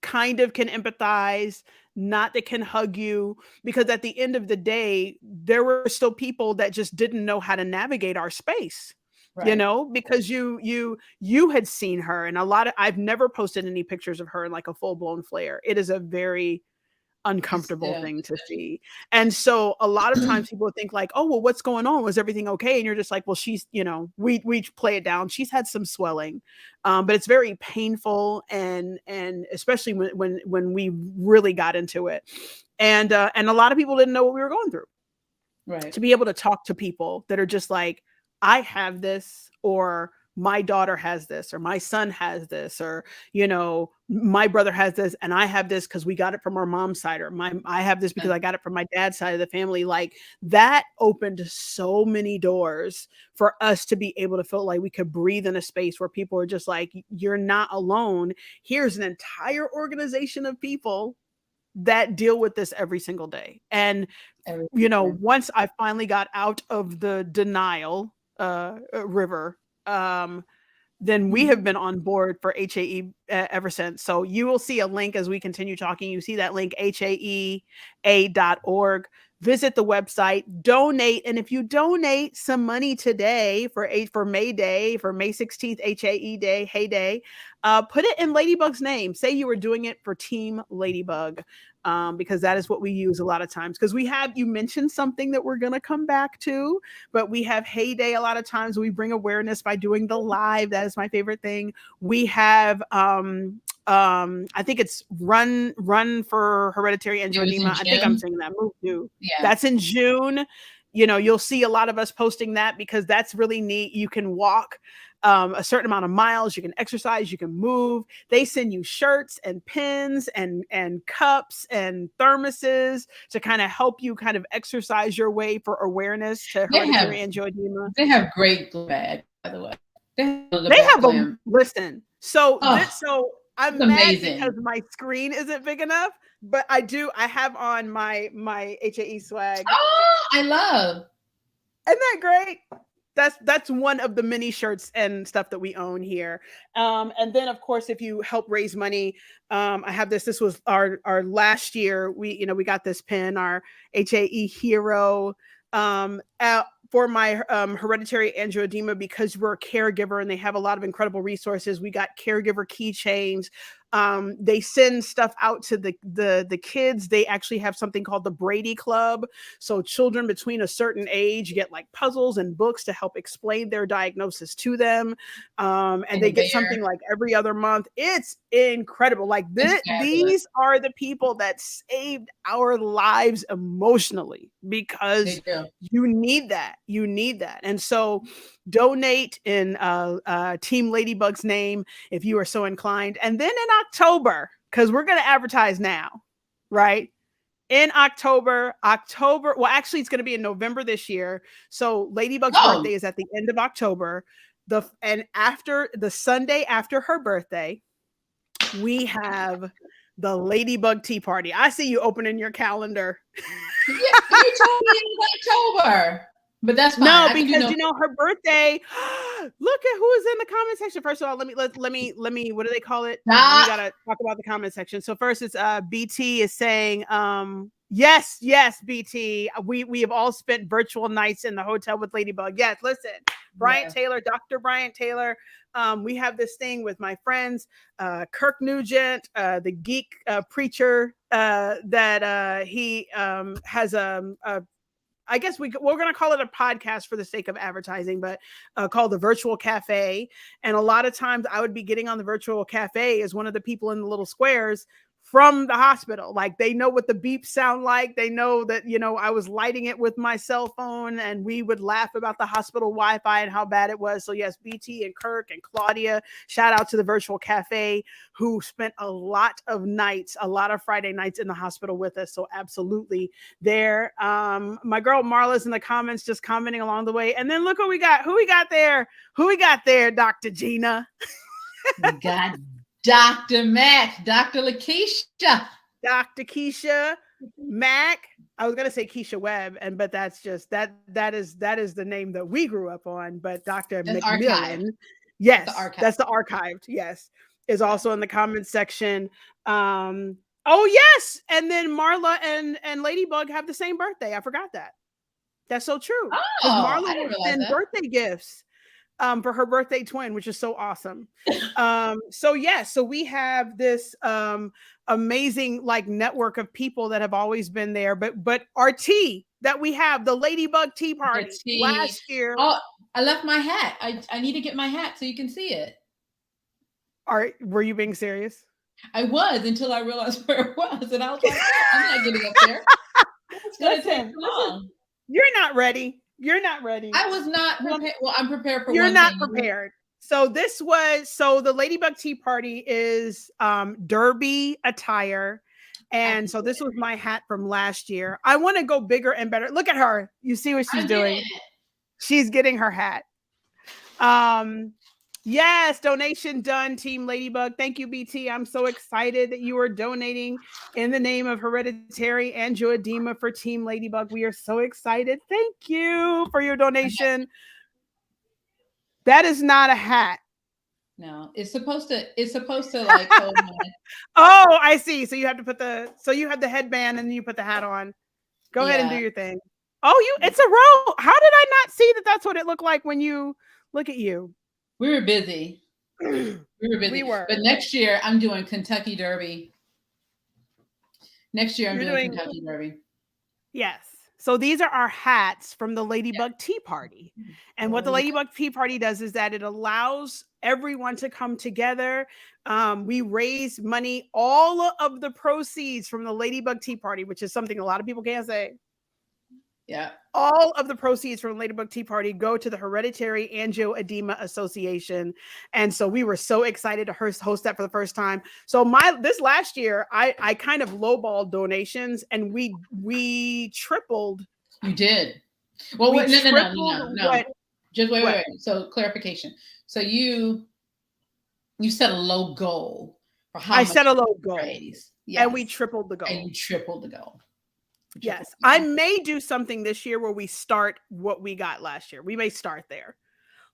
kind of can empathize, not that can hug you, because at the end of the day, there were still people that just didn't know how to navigate our space. Right. Because you had seen her, and I've never posted any pictures of her in like a full-blown flare. It is a very uncomfortable thing to see. And so a lot of times people think like, oh, well, what's going on? Was everything okay? And you're just like, well, she's, we play it down. She's had some swelling, but it's very painful. And especially when we really got into it, and a lot of people didn't know what we were going through. Right. To be able to talk to people that are just like, I have this, or my daughter has this, or my son has this, or, my brother has this and I have this because we got it from our mom's side, or I have this because I got it from my dad's side of the family. Like that opened so many doors for us to be able to feel like we could breathe in a space where people are just like, you're not alone. Here's an entire organization of people that deal with this every single day. And, once I finally got out of the denial river, then we have been on board for HAE ever since. So you will see a link as we continue talking. You see that link, haea.org. Visit the website, donate. And if you donate some money today for May Day, for May 16th, HAE Day, HAE Day, put it in Ladybug's name. Say you were doing it for Team Ladybug. Because that is what we use a lot of times. Because you mentioned something that we're going to come back to, but we have HAE Day a lot of times. We bring awareness by doing the live. That is my favorite thing. We have, I think it's run for hereditary angioedema. I think I'm saying that move too. Yeah. That's in June. You'll see a lot of us posting that because that's really neat. You can walk a certain amount of miles. You can exercise, you can move. They send you shirts and pins and cups and thermoses to kind of help you kind of exercise your way for awareness to hereditary angioedema. They have great bags, by the way. They have a listen. So so I'm mad amazing because my screen isn't big enough, but I have on my HAE swag. Oh, I love. Isn't that great? That's one of the many shirts and stuff that we own here. And then of course, if you help raise money, I have this. This was our last year. We got this pin, our HAE hero, for my hereditary angioedema, because we're a caregiver and they have a lot of incredible resources. We got caregiver keychains. They send stuff out to the kids. They actually have something called the Brady Club. So children between a certain age get like puzzles and books to help explain their diagnosis to them. And they get something like every other month. It's incredible. Like these are the people that saved our lives emotionally, because you need that. You need that. And so donate in Team Ladybug's name if you are so inclined. And then in October, because we're going to advertise now, right? In October, well, actually, it's going to be in November this year. So Ladybug's birthday is at the end of October. And after the Sunday after her birthday, we have the Ladybug Tea Party. I see you opening your calendar. Yeah, you told me it was October. But that's fine. No, because her birthday. Look at who is in the comment section. First of all, let me. What do they call it? We gotta talk about the comment section. So first, it's BT is saying, yes, BT. We have all spent virtual nights in the hotel with Ladybug. Yes, listen, Bryant Taylor, Dr. Bryant Taylor. We have this thing with my friends, Kirk Nugent, the geek preacher, that he has a I guess we're going to call it a podcast for the sake of advertising, but called the Virtual Cafe. And a lot of times I would be getting on the Virtual Cafe as one of the people in the little squares from the hospital. Like, they know what the beeps sound like. They know that, I was lighting it with my cell phone, and we would laugh about the hospital Wi-Fi and how bad it was. So yes, BT and Kirk and Claudia, shout out to the Virtual Cafe, who spent a lot of Friday nights in the hospital with us. So absolutely there. My girl Marla's in the comments, just commenting along the way. And then look what we got. Who we got there, Dr. Gina? We got Dr. Mac, Dr. Lakeisha. Dr. Keisha Mac. I was gonna say Keisha Webb, but that's just that is the name that we grew up on. But Dr. McMillan, yes, that's the archived. Yes, is also in the comments section. Oh yes, and then Marla and Ladybug have the same birthday. I forgot that. That's so true. Marla will send birthday gifts for her birthday twin, which is so awesome. So we have this amazing network of people that have always been there, but our tea that we have, the Ladybug Tea Party last year. Oh, I left my hat. I need to get my hat so you can see it. Were you being serious? I was, until I realized where it was, and I was like, I'm not getting up there. It's gonna take too long. You're not ready. I was not prepared. Well, I'm prepared for You're not prepared. So the Ladybug Tea Party is derby attire. And so this was my hat from last year. I want to go bigger and better. Look at her. You see what she's doing? She's getting her hat. Yes, donation done, Team Ladybug. Thank you, BT. I'm so excited that you are donating in the name of hereditary angioedema for Team Ladybug. We are so excited. Thank you for your donation. That is not a hat. No, it's supposed to like hold my... Oh, I see. So you have to you have the headband and then you put the hat on. Go ahead and do your thing. Oh, it's a row. How did I not see that? That's what it looked like when you look at you. We were busy. We were. But next year, I'm doing Kentucky Derby. Next year, I'm doing Kentucky Derby. Yes. So these are our hats from the Ladybug Tea Party. And what the Ladybug Tea Party does is that it allows everyone to come together. We raise money, all of the proceeds from the Ladybug Tea Party, which is something a lot of people can't say. Yeah. All of the proceeds from Ladybug Tea Party go to the Hereditary Angioedema Association. And so we were so excited to host that for the first time. So this last year, I kind of lowballed donations, and we tripled. You did. Well, We wait, no. tripled what Just wait, what wait, wait. So clarification. So you set a low goal for how I much set a you low goal, raise. and we Yes. tripled the And goal. you tripled the goal. Yes, I may do something this year where we start what we got last year. We may start there.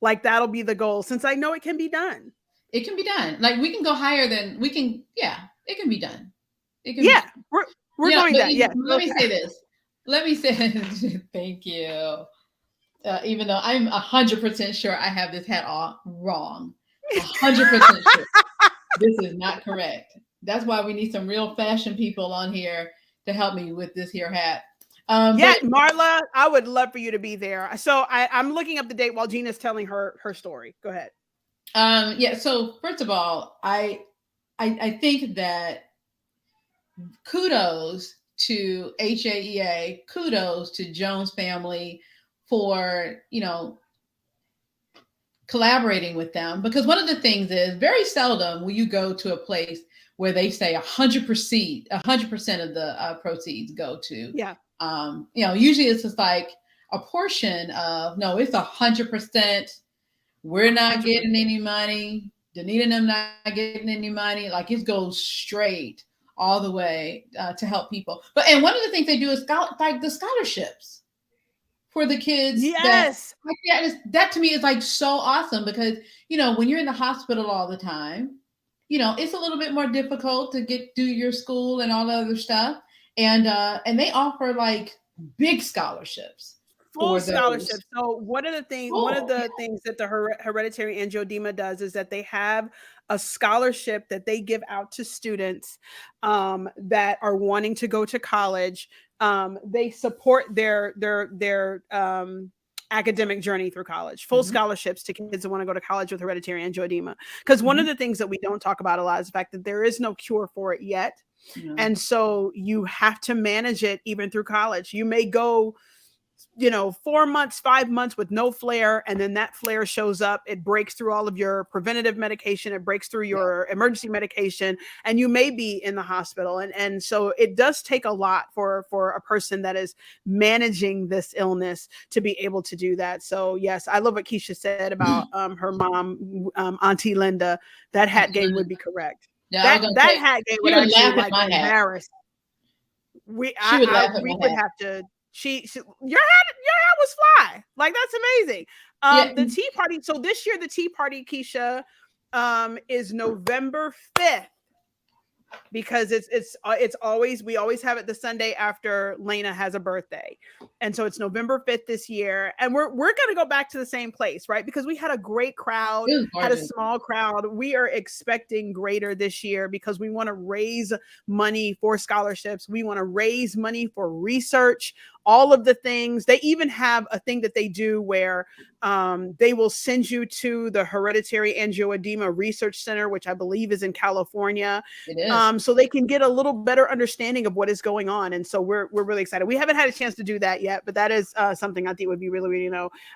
Like, that'll be the goal, since I know it can be done. It can be done. Like, we can go higher than we can. Yeah, it can be done. It can Yeah, be. we're going But that. Yes. let me say this. Let me say, thank you. Even though I'm 100% sure I have this hat all wrong. 100% sure. This is not correct. That's why we need some real fashion people on here to help me with this here hat. Yeah, Marla, I would love for you to be there. So I'm looking up the date while Gina's telling her story. Go ahead. Yeah. So first of all, I think that kudos to HAEA, kudos to Jones family for, collaborating with them, because one of the things is, very seldom will you go to a place where they say 100% of the proceeds go to. Yeah. Usually it's just like a portion of, no, it's 100%. We're not 100%. getting any money. Danita and them not getting any money. Like, it goes straight all the way to help people. And one of the things they do is like the scholarships for the kids. Yes. That to me is like so awesome, because, when you're in the hospital all the time, it's a little bit more difficult to do your school and all the other stuff. And they offer like big scholarships. Full scholarship. So one of the things that the Hereditary Angioedema does is that they have a scholarship that they give out to students that are wanting to go to college. They support their academic journey through college. Full scholarships to kids that want to go to college with hereditary angioedema. Because one of the things that we don't talk about a lot is the fact that there is no cure for it yet. And so you have to manage it even through college. You may go 4 months, 5 months with no flare, and then that flare shows up. It breaks through all of your preventative medication. It breaks through your emergency medication, and you may be in the hospital. And so it does take a lot for a person that is managing this illness to be able to do that. So yes, I love what Keisha said about her mom, Auntie Linda. That hat game would be correct. Yeah, that hat game would actually like embarrass. We would have to. Your hat was fly. Like, that's amazing. The tea party. So this year, the tea party, Keisha, is November 5th, because we always have it the Sunday after Lena has a birthday. And so it's November 5th this year. And we're going to go back to the same place, right? Because we had a great crowd, had a small crowd. We are expecting greater this year, because we want to raise money for scholarships. We want to raise money for research, all of the things. They even have a thing that they do where they will send you to the Hereditary Angioedema Research Center, which I believe is in California. It is. So they can get a little better understanding of what is going on. And so we're really excited. We haven't had a chance to do that yet, but that is something I think would be really, really,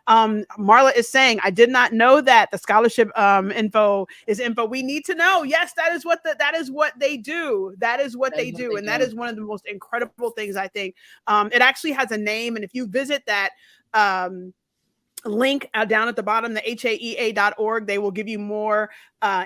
Marla is saying, I did not know that the scholarship info is info we need to know. Yes, that is what they do. That is what they do. And that is one of the most incredible things, I think. It actually has a name. And if you visit that link down at the bottom, the haea.org, they will give you more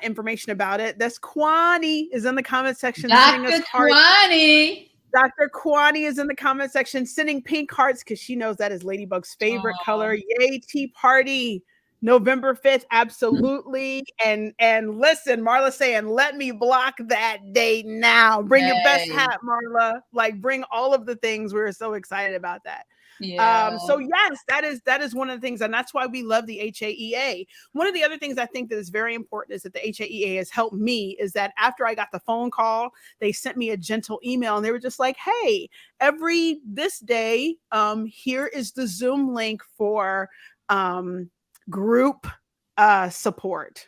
information about it. That's Kwani is in the comment section. Dr. Kwani. Dr. Kwani is in the comment section sending pink hearts, because she knows that is Ladybug's favorite color. Yay, tea party. November 5th, absolutely. And listen, Marla saying, let me block that date now. Bring your best hat, Marla. Like, bring all of the things. We're so excited about that. Yeah. So yes, that is one of the things, and that's why we love the HAEA. One of the other things I think that is very important is that the HAEA has helped me is that after I got the phone call, they sent me a gentle email, and they were just like, hey, this day, here is the Zoom link for group support.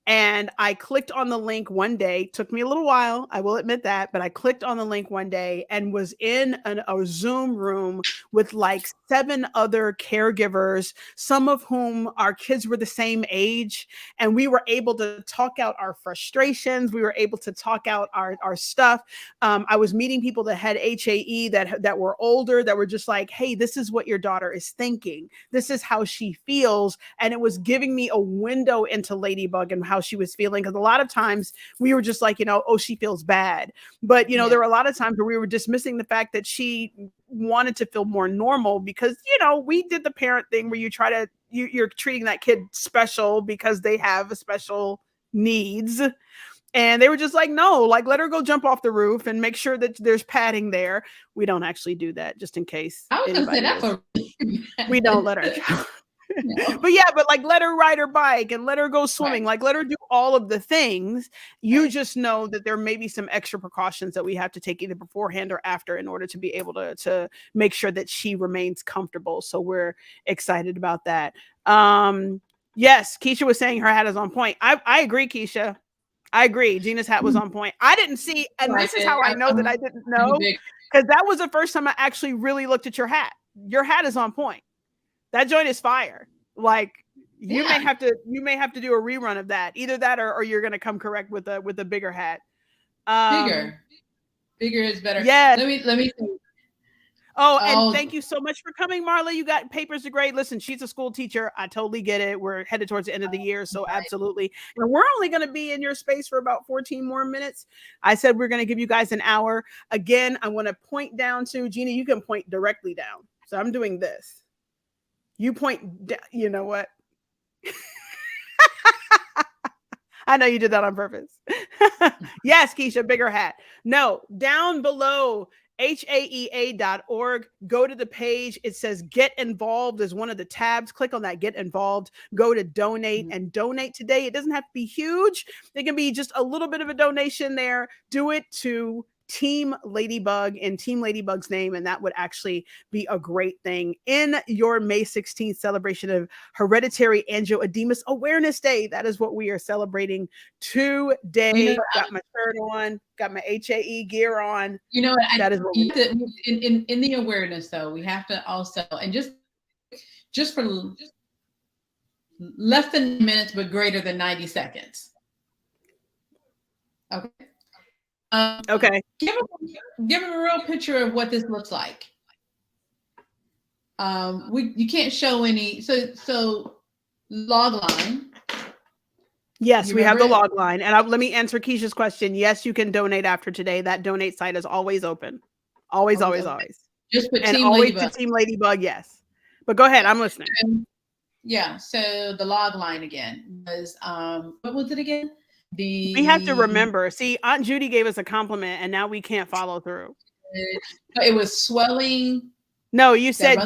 And I clicked on the link one day. Took me a little while, I will admit that, but I clicked on the link one day and was in a Zoom room with like 7 other caregivers, some of whom our kids were the same age. And we were able to talk out our frustrations. We were able to talk out our stuff. I was meeting people that had HAE that were older, that were just like, hey, this is what your daughter is thinking. This is how she feels. And it was giving me a window into Ladybug and how she was feeling. Because a lot of times we were just like, oh, she feels bad. But, there were a lot of times where we were dismissing the fact that she wanted to feel more normal because, we did the parent thing where you try to, you're treating that kid special because they have a special needs. And they were just like, no, like, let her go jump off the roof and make sure that there's padding there. We don't actually do that, just in case. I was going to say that we don't let her. No. But like, let her ride her bike and let her go swimming. Right. Like, let her do all of the things. You just know that there may be some extra precautions that we have to take either beforehand or after in order to be able to make sure that she remains comfortable. So we're excited about that. Yes, Keisha was saying her hat is on point. I agree, Keisha. I agree. Gina's hat was on point. I didn't see, and this is how I know that I didn't know, because that was the first time I actually really looked at your hat. Your hat is on point. That joint is fire. Like, you may have to do a rerun of that. Either that or you're gonna come correct with a bigger hat. Bigger is better. Yeah. Let me think. And thank you so much for coming, Marla. You got papers to grade. Listen, she's a school teacher. I totally get it. We're headed towards the end of the year, so absolutely. And we're only going to be in your space for about 14 more minutes. I said we're going to give you guys an hour. Again, I want to point down to Gina. You can point directly down. So I'm doing this. You point down. You know what? I know you did that on purpose. Yes, Keisha, bigger hat. No, down below, HAEA.org. Go to the page. It says Get Involved is one of the tabs. Click on that Get Involved. Go to Donate and donate today. It doesn't have to be huge. It can be just a little bit of a donation there. Do it to Team Ladybug in Team Ladybug's name, and that would actually be a great thing in your May 16th celebration of Hereditary Angioedema Awareness Day. That is what we are celebrating today. Got my shirt on, got my HAE gear on. That is what we in the awareness, though, we have to also, and just for less than minutes but greater than 90 seconds. Okay. Okay. Give them a real picture of what this looks like. You can't show any. So log line. Yes, we have the log line, and let me answer Keisha's question. Yes, you can donate after today. That donate site is always open. Always. Just put and Team always Ladybug. To Team Ladybug. Yes, but go ahead. I'm listening. Yeah. So the log line again was what was it again? We have to remember. See, Aunt Judy gave us a compliment, and now we can't follow through. It was swelling. No, you said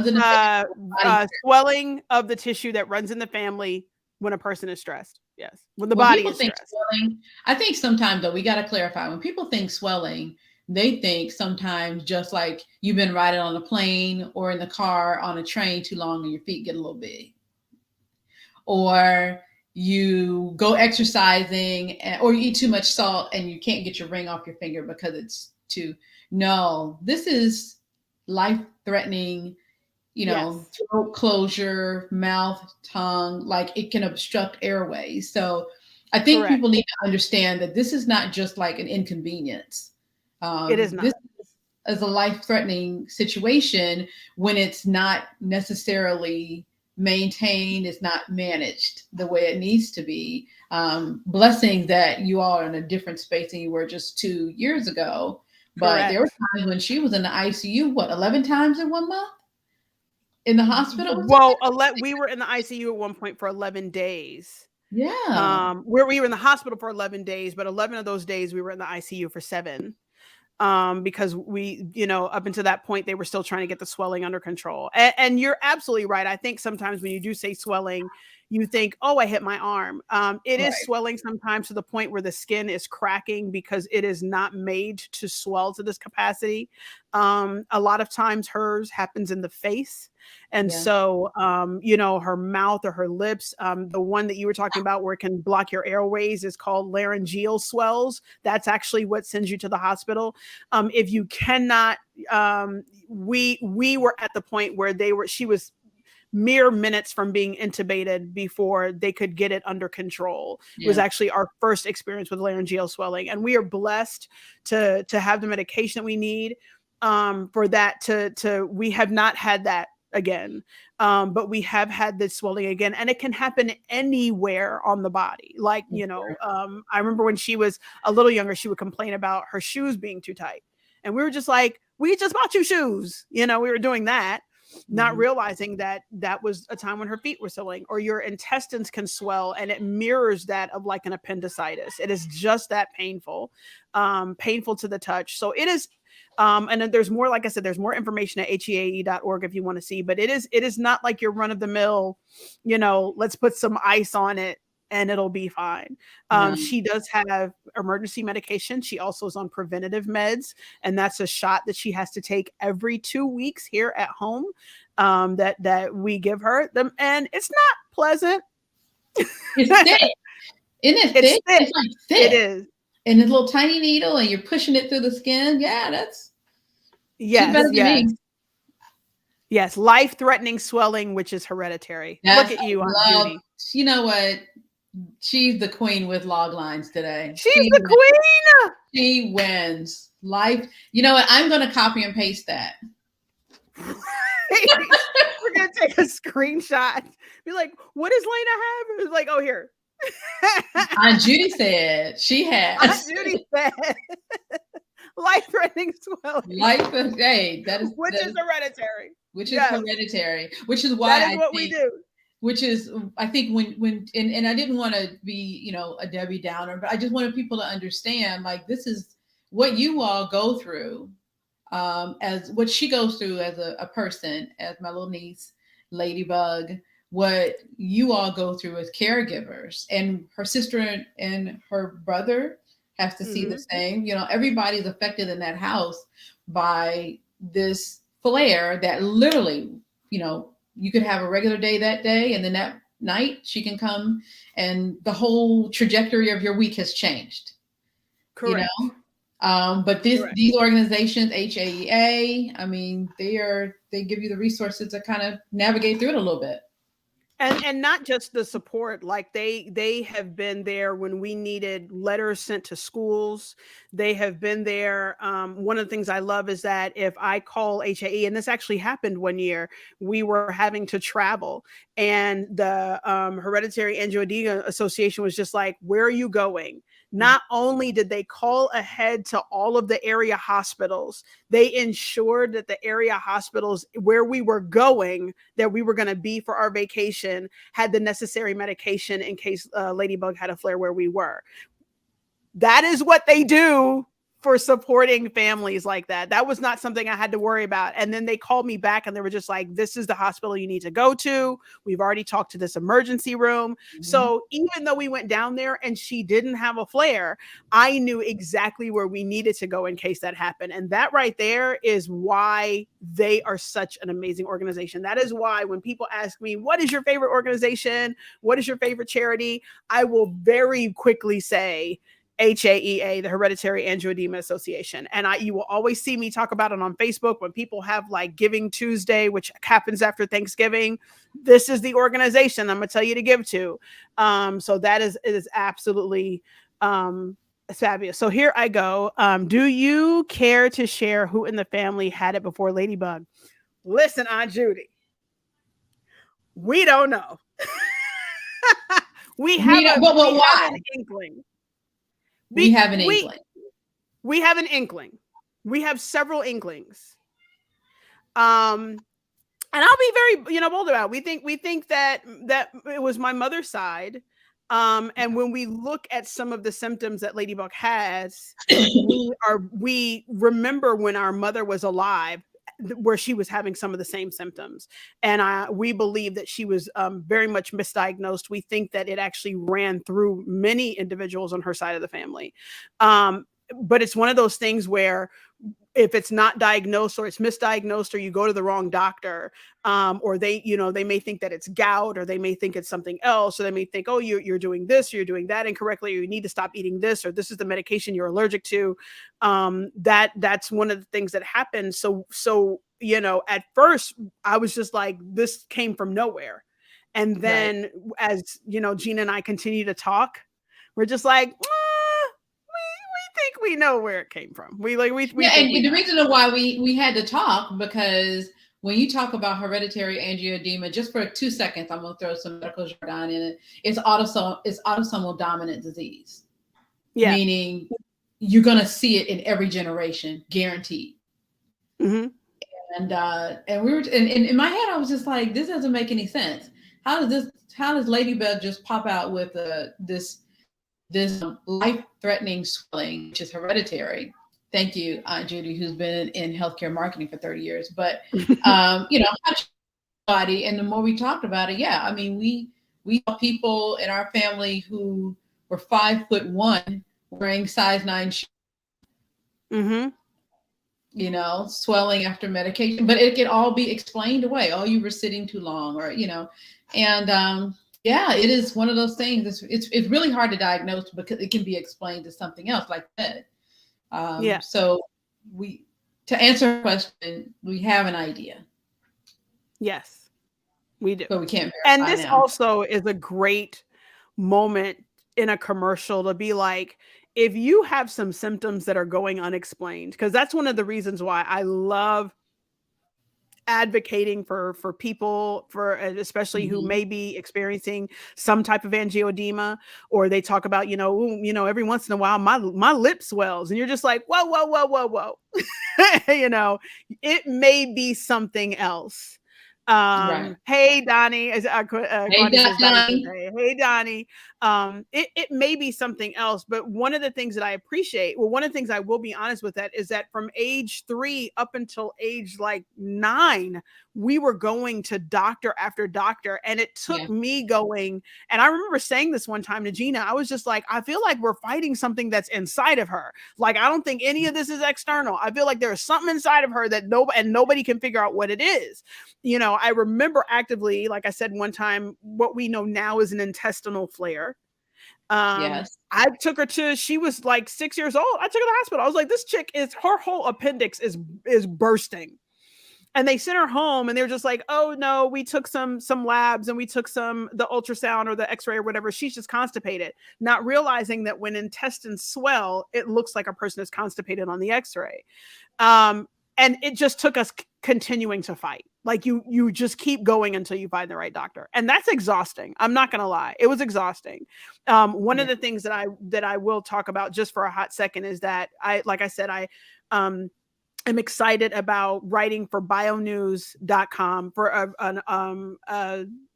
swelling of the tissue that runs in the family when a person is stressed. Yes, when the body is stressed. Swelling, I think sometimes, though, we got to clarify. When people think swelling, they think sometimes just like you've been riding on a plane or in the car on a train too long and your feet get a little big, or you go exercising or you eat too much salt and you can't get your ring off your finger because it's too. No, this is life-threatening, throat closure, mouth, tongue, like it can obstruct airways. So I think people need to understand that this is not just like an inconvenience. It is not. This is a life-threatening situation when it's not necessarily maintained, it's not managed the way it needs to be. Blessing that you all are in a different space than you were just 2 years ago. But there were times when she was in the ICU, 11 times in 1 month? In the hospital? Well, we were in the ICU at one point for 11 days. Yeah. Where we were in the hospital for 11 days, but 11 of those days we were in the ICU for 7. Because we, up until that point, they were still trying to get the swelling under control. And you're absolutely right. I think sometimes when you do say swelling, you think, oh, I hit my arm. It is Right. swelling sometimes to the point where the skin is cracking because it is not made to swell to this capacity. A lot of times hers happens in the face. And Yeah. so, her mouth or her lips, the one that you were talking about where it can block your airways is called laryngeal swells. That's actually what sends you to the hospital. If you cannot, we were at the point where she was mere minutes from being intubated before they could get it under control. It was Yeah. actually our first experience with laryngeal swelling, and we are blessed to have the medication that we need for that. To we have not had that again, but we have had this swelling again, and it can happen anywhere on the body. Like, I remember when she was a little younger, she would complain about her shoes being too tight, and we were just like, we just bought you shoes. We were doing that, not realizing that that was a time when her feet were swelling. Or your intestines can swell, and it mirrors that of like an appendicitis. It is just that painful, painful to the touch. So it is. And then there's more, like I said, there's more information at heae.org if you want to see, but it is not like your run of the mill, let's put some ice on it and it'll be fine. No. She does have emergency medication. She also is on preventative meds, and that's a shot that she has to take every 2 weeks here at home, that we give her them. And it's not pleasant. It's thick. Isn't it thick? It's thick. It's like thick. It is. And this little tiny needle, and you're pushing it through the skin. Yeah, that's Yes, life-threatening swelling, which is hereditary. Look at you, Aunt Judy. You know what? She's the queen with log lines today. She's the queen. She wins. Life. You know what? I'm going to copy and paste that. We're going to take a screenshot. Be like, what does Lena have? It's like, oh, here. Aunt Judy said she has. Aunt Judy said life-threatening swelling. Hey, that is which is hereditary. Which is hereditary. Which is why that is what we do. Which is, I think, when and I didn't want to be, a Debbie Downer, but I just wanted people to understand, like, this is what you all go through, as what she goes through as a person, as my little niece, Ladybug. What you all go through as caregivers, and her sister and her brother have to see the same. Everybody's affected in that house by this flare that literally, you could have a regular day that day, and then that night she can come and the whole trajectory of your week has changed. Correct. But these organizations, HAEA, I mean, they give you the resources to kind of navigate through it a little bit. And not just the support, like they have been there when we needed letters sent to schools. They have been there. One of the things I love is that if I call HAE, and this actually happened one year, we were having to travel, and the Hereditary Angioedema Association was just like, where are you going? Not only did they call ahead to all of the area hospitals, they ensured that the area hospitals where we were going, that we were going to be for our vacation, had the necessary medication in case Ladybug had a flare where we were. That is what they do for supporting families like that. That was not something I had to worry about. And then they called me back and they were just like, this is the hospital you need to go to. We've already talked to this emergency room. So even though we went down there and she didn't have a flare, I knew exactly where we needed to go in case that happened. And that right there is why they are such an amazing organization. That is why when people ask me, what is your favorite organization? What is your favorite charity? I will very quickly say, HAEA, the Hereditary Angioedema Association. And you will always see me talk about it on Facebook when people have like Giving Tuesday, which happens after Thanksgiving. This is the organization I'm going to tell you to give to. So it is absolutely fabulous. So here I go. Do you care to share who in the family had it before Ladybug? Listen, Aunt Judy, we don't know. We have an inkling. We have an inkling. We have an inkling. We have several inklings. And I'll be very, bold about it. We think that it was my mother's side. And when we look at some of the symptoms that Ladybug has, we remember when our mother was alive. where she was having some of the same symptoms. And we believe that she was very much misdiagnosed. We think that it actually ran through many individuals on her side of the family. But it's one of those things where if it's not diagnosed or it's misdiagnosed or you go to the wrong doctor, or they may think that it's gout, or they may think it's something else. So they may think, oh, you're doing this, or you're doing that incorrectly, or you need to stop eating this, or this is the medication you're allergic to. That's one of the things that happens. So, at first I was just like, this came from nowhere. And then as, Gina and I continue to talk, we're just like, think we know where it came from. We and the reason why we had to talk, because when you talk about hereditary angioedema, just for 2 seconds, I'm going to throw some medical jargon in it. It's autosomal dominant disease. Yeah. Meaning you're going to see it in every generation, guaranteed. Mm-hmm. And we were, and in my head, I was just like, this doesn't make any sense. How does Ladybug just pop out with this life-threatening swelling, which is hereditary? Thank you, Aunt Judy, who's been in healthcare marketing for 30 years. But, body, and the more we talked about it, I mean, we saw people in our family who were 5'1", wearing size 9 shoes. Mm-hmm. Swelling after medication, but it could all be explained away. Oh, you were sitting too long, or, and it is one of those things. It's really hard to diagnose because it can be explained to something else like that. So to answer the question, we have an idea. Yes, we do. But we can't verify. And this also is a great moment in a commercial to be like, if you have some symptoms that are going unexplained, because that's one of the reasons why I love advocating for people, especially who may be experiencing some type of angioedema, or they talk about, every once in a while my lip swells, and you're just like, whoa. It may be something else. Hey Donnie, hey Donnie. It may be something else, but one of the things that I appreciate, one of the things I will be honest with that is that from age 3 up until age 9, we were going to doctor after doctor, and it took me going. And I remember saying this one time to Gina, I was just like, I feel like we're fighting something that's inside of her. Like, I don't think any of this is external. I feel like there's something inside of her that nobody can figure out what it is. I remember actively, like I said one time, what we know now is an intestinal flare. I took her she was like 6 years old. I took her to the hospital. I was like, this chick her whole appendix is bursting. And they sent her home, and they were just like, oh no, we took some labs, and we took the ultrasound or the x-ray or whatever. She's just constipated, not realizing that when intestines swell, it looks like a person is constipated on the x-ray. And it just took us continuing to fight. Like you just keep going until you find the right doctor. And that's exhausting. I'm not going to lie. It was exhausting. One of the things that I will talk about just for a hot second is that I am excited about writing for bionews.com for a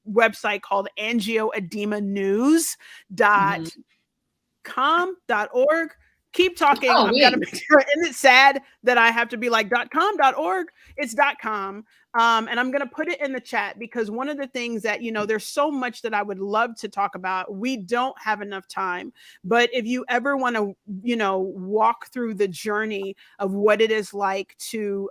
website called angioedemanews.com.org. Keep talking. I've got to make sure. Isn't it sad that I have to be like .com.org? It's .com. And I'm going to put it in the chat, because one of the things that, there's so much that I would love to talk about. We don't have enough time. But if you ever want to, walk through the journey of what it is like to,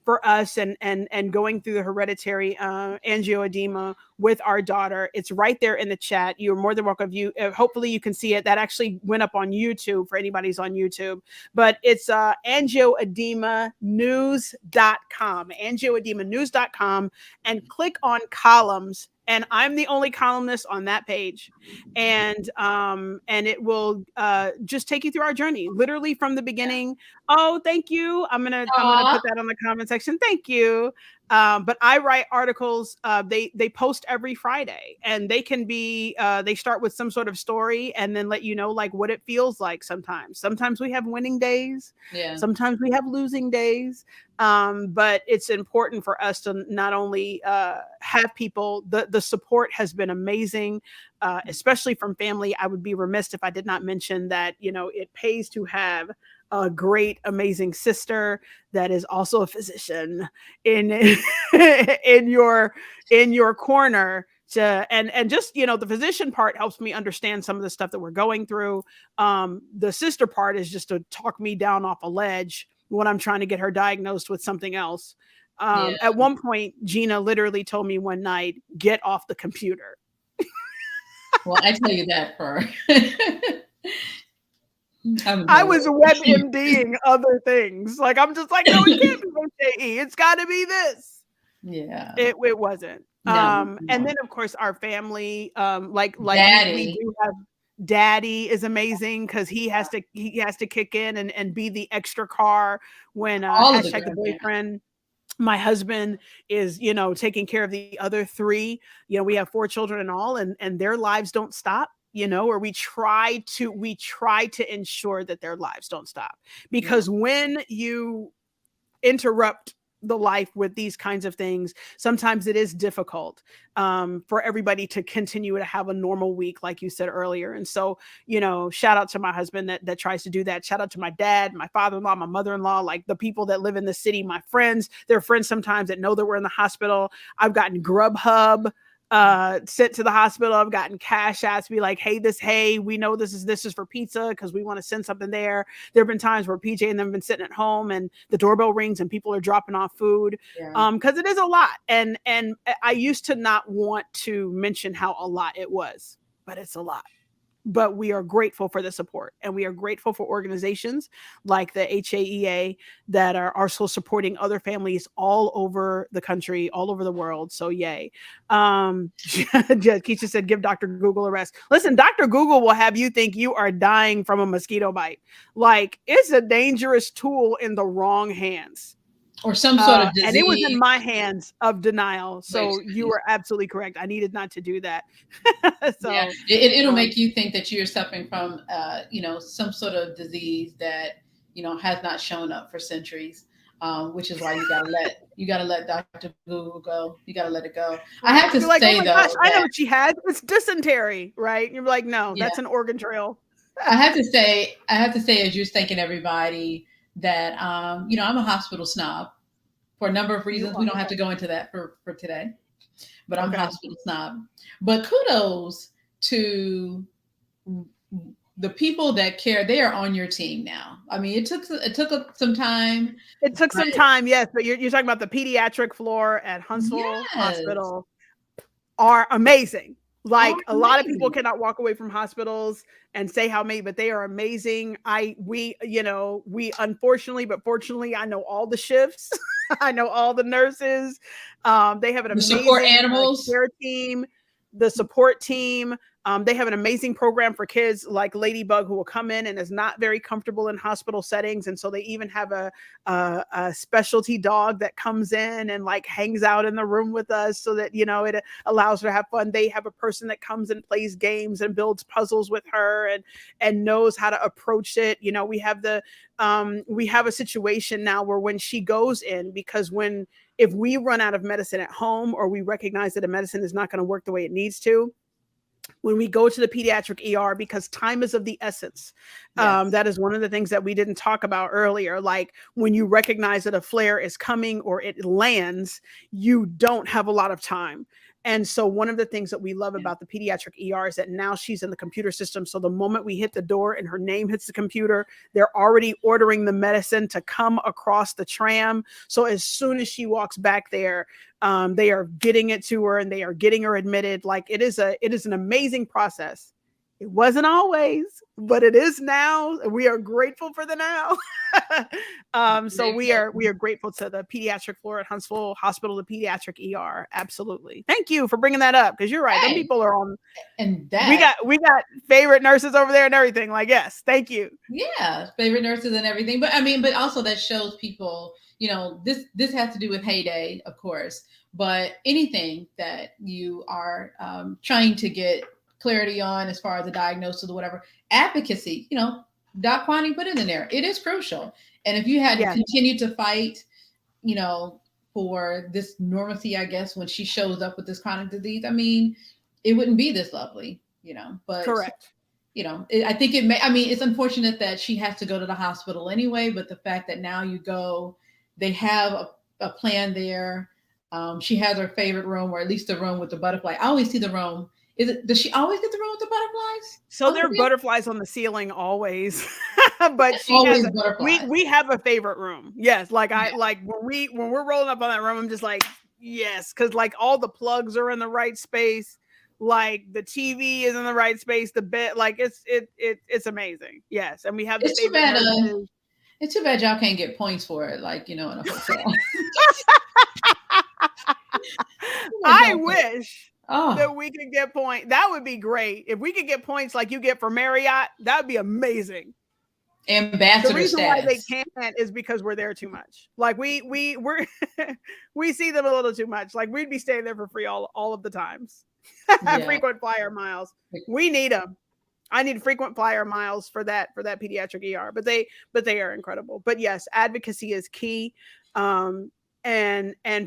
for us and going through the hereditary angioedema with our daughter, it's right there in the chat. You're more than welcome. Hopefully you can see it. That actually went up on YouTube for anybody's on YouTube. But it's angioedemanews.com, angioedemanews.com, and click on columns. And I'm the only columnist on that page. And it will just take you through our journey, literally from the beginning. Oh, thank you. I'm gonna put that on the comment section. Thank you. But I write articles. They post every Friday, and they can be, they start with some sort of story and then let you know like what it feels like sometimes. Sometimes we have winning days. Yeah. Sometimes we have losing days. But it's important for us to not only have people, the support has been amazing, especially from family. I would be remiss if I did not mention that, it pays to have a great, amazing sister that is also a physician in in your corner to and just the physician part helps me understand some of the stuff that we're going through. The sister part is just to talk me down off a ledge when I'm trying to get her diagnosed with something else. Yeah. At one point, Gina literally told me one night, "Get off the computer." Well, I tell you that for I was WebMDing other things. Like I'm just like, no, it can't be HAE. It's got to be this. Yeah. It wasn't. No. And then of course our family, like we Daddy. do have daddy is amazing because he has to kick in and be the extra car when All of the hashtag the grandparents. boyfriend. My husband is, taking care of the other three. We have 4 children in all, and their lives don't stop. Or we try to ensure that their lives don't stop, because when you interrupt the life with these kinds of things, sometimes it is difficult for everybody to continue to have a normal week, like you said earlier. And so, shout out to my husband that tries to do that. Shout out to my dad, my father-in-law, my mother-in-law, like the people that live in the city, my friends, their friends sometimes that know that we're in the hospital. I've gotten Grubhub sent to the hospital. I've gotten cash apps to be like, hey, we know this is for pizza because we want to send something there. There have been times where PJ and them have been sitting at home and the doorbell rings and people are dropping off food. Because it is a lot. And I used to not want to mention how a lot it was, but it's a lot. But we are grateful for the support, and we are grateful for organizations like the HAEA that are also supporting other families all over the country, all over the world. So yay. Keisha said, give Dr. Google a rest. Listen, Dr. Google will have you think you are dying from a mosquito bite. Like, it's a dangerous tool in the wrong hands. Or some sort of disease. And it was in my hands of denial. So you were absolutely correct. I needed not to do that. So yeah, it'll make you think that you're suffering from, some sort of disease that, has not shown up for centuries. Which is why you gotta let Dr. Google go. You gotta let it go. I have to you're like, say, oh my though, gosh, I know what she had. It's dysentery, right? You're like, no, that's an organ trail. I have to say, as you're thanking everybody that, I'm a hospital snob for a number of reasons. We don't have to go into that for today, but I'm a hospital snob. But kudos to the people that care. They are on your team now. I mean, it took some time. It took some time, yes. But you're talking about the pediatric floor at Huntsville Hospital are amazing. Like a lot of people cannot walk away from hospitals and say how many, but they are amazing. We unfortunately, but fortunately, I know all the shifts. I know all the nurses. They have an amazing support animals care team, the support team. They have an amazing program for kids like Ladybug, who will come in and is not very comfortable in hospital settings. And so they even have a specialty dog that comes in and like hangs out in the room with us so that, it allows her to have fun. They have a person that comes and plays games and builds puzzles with her and knows how to approach it. We have we have a situation now where when she goes in, because if we run out of medicine at home or we recognize that a medicine is not going to work the way it needs to, when we go to the pediatric ER, because time is of the essence. That is one of the things that we didn't talk about earlier. Like when you recognize that a flare is coming or it lands, you don't have a lot of time. And so one of the things that we love about the pediatric ER is that now she's in the computer system. So the moment we hit the door and her name hits the computer, they're already ordering the medicine to come across the tram. So as soon as she walks back there, they are getting it to her and they are getting her admitted. Like it is an amazing process. It wasn't always, but it is now. We are grateful for the now. So we are grateful to the pediatric floor at Huntsville Hospital, the pediatric ER. Absolutely. Thank you for bringing that up, because you're right. Them people are on. And that we got favorite nurses over there and everything. Like, yes, thank you. Yeah, favorite nurses and everything. But but also that shows people, this has to do with HAE Day, of course. But anything that you are trying to get clarity on as far as the diagnosis or whatever, advocacy, Doc Quani put it in there. It is crucial. And if you had continued to fight, for this normalcy, I guess, when she shows up with this chronic disease, it wouldn't be this lovely, but correct. I think it may, I mean, it's unfortunate that she has to go to the hospital anyway, but the fact that now you go, they have a plan there. She has her favorite room, or at least the room with the butterfly. I always see the room. Does she always get the room with the butterflies? So there are butterflies on the ceiling always, but she Always has butterflies. we have a favorite room. Yes, like when we're rolling up on that room, I'm just like, yes, because like all the plugs are in the right space, like the TV is in the right space, the bed, like it's amazing. Yes, and we have the favorite nurses. It's too bad y'all can't get points for it, like in a hotel. I wish that we could get points. That would be great. If we could get points like you get for Marriott, that would be amazing. Ambassador the reason status. why they can't is because we're there too much. Like we're we see them a little too much. Like we'd be staying there for free all of the times. Frequent flyer miles. We need them. I need frequent flyer miles for that pediatric ER. But they are incredible. But yes, advocacy is key. And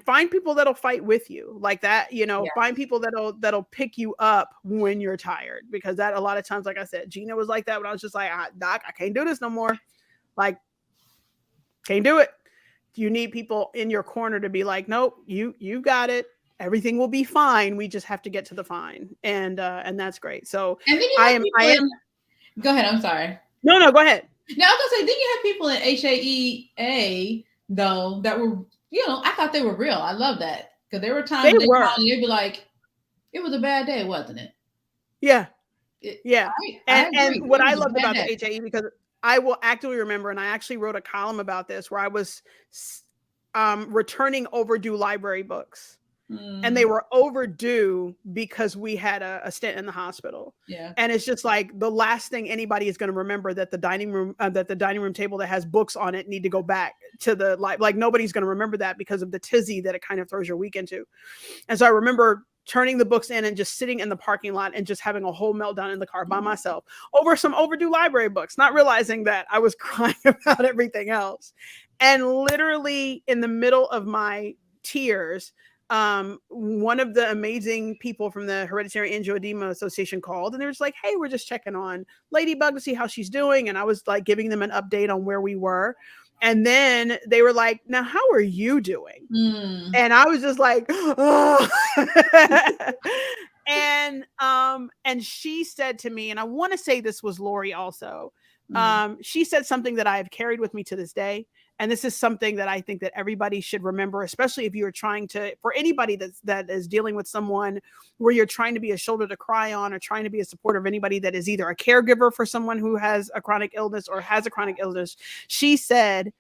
find people that'll fight with you like that, find people that'll pick you up when you're tired, because that a lot of times, like I said, Gina was like that when I was just like, Doc, I can't do this no more. Like, can't do it. You need people in your corner to be like, nope, you got it. Everything will be fine. We just have to get to the fine. And that's great. So I am. Go ahead. I'm sorry. No, go ahead. Now I was gonna say, didn't you have people in HAEA though that were, I thought they were real. I love that, because there were times they'd be like, it was a bad day, wasn't it? Yeah. And what I loved about the HAE, because I will actively remember, and I actually wrote a column about this, where I was returning overdue library books. And they were overdue because we had a stint in the hospital. Yeah. And it's just like the last thing anybody is going to remember, that the dining room table that has books on it need to go back to the like nobody's going to remember that because of the tizzy that it kind of throws your week into. And so I remember turning the books in and just sitting in the parking lot and just having a whole meltdown in the car by myself over some overdue library books, not realizing that I was crying about everything else. And literally in the middle of my tears, one of the amazing people from the Hereditary Angioedema Association called, and they were just like, hey, we're just checking on Ladybug to see how she's doing. And I was like giving them an update on where we were. And then they were like, now, how are you doing? And I was just like, oh. And she said to me, and I want to say this was Lori also, she said something that I have carried with me to this day. And this is something that I think that everybody should remember, especially if you're trying to, for anybody that is dealing with someone where you're trying to be a shoulder to cry on, or trying to be a supporter of anybody that is either a caregiver for someone who has a chronic illness or has a chronic illness. She said,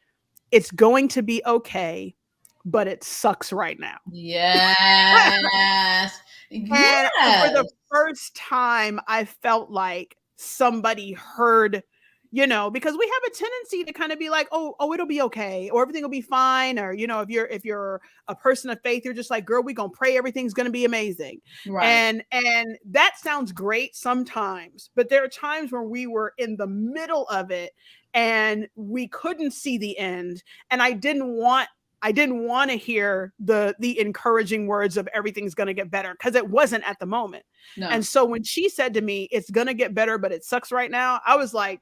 it's going to be okay, but it sucks right now. Yes. And for the first time, I felt like somebody heard, because we have a tendency to kind of be like, oh, it'll be okay, or everything will be fine. Or, if you're a person of faith, you're just like, girl, we're going to pray everything's going to be amazing. Right. And that sounds great sometimes, but there are times where we were in the middle of it and we couldn't see the end. And I didn't want to hear the encouraging words of everything's going to get better, because it wasn't at the moment. No. And so when she said to me, it's going to get better, but it sucks right now, I was like,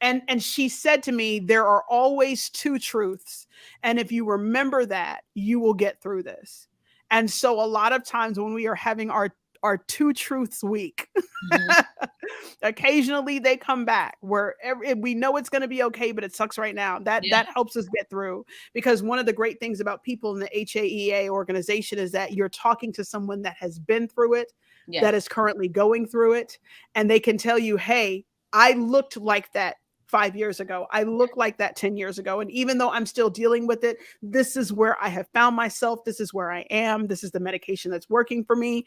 and she said to me, there are always two truths. And if you remember that, you will get through this. And so a lot of times when we are having our two truths week, occasionally they come back where we know it's going to be okay, but it sucks right now. That helps us get through, because one of the great things about people in the HAEA organization is that you're talking to someone that has been through it, that is currently going through it. And they can tell you, hey, I looked like that 5 years ago. I look like that 10 years ago. And even though I'm still dealing with it, this is where I have found myself. This is where I am. This is the medication that's working for me.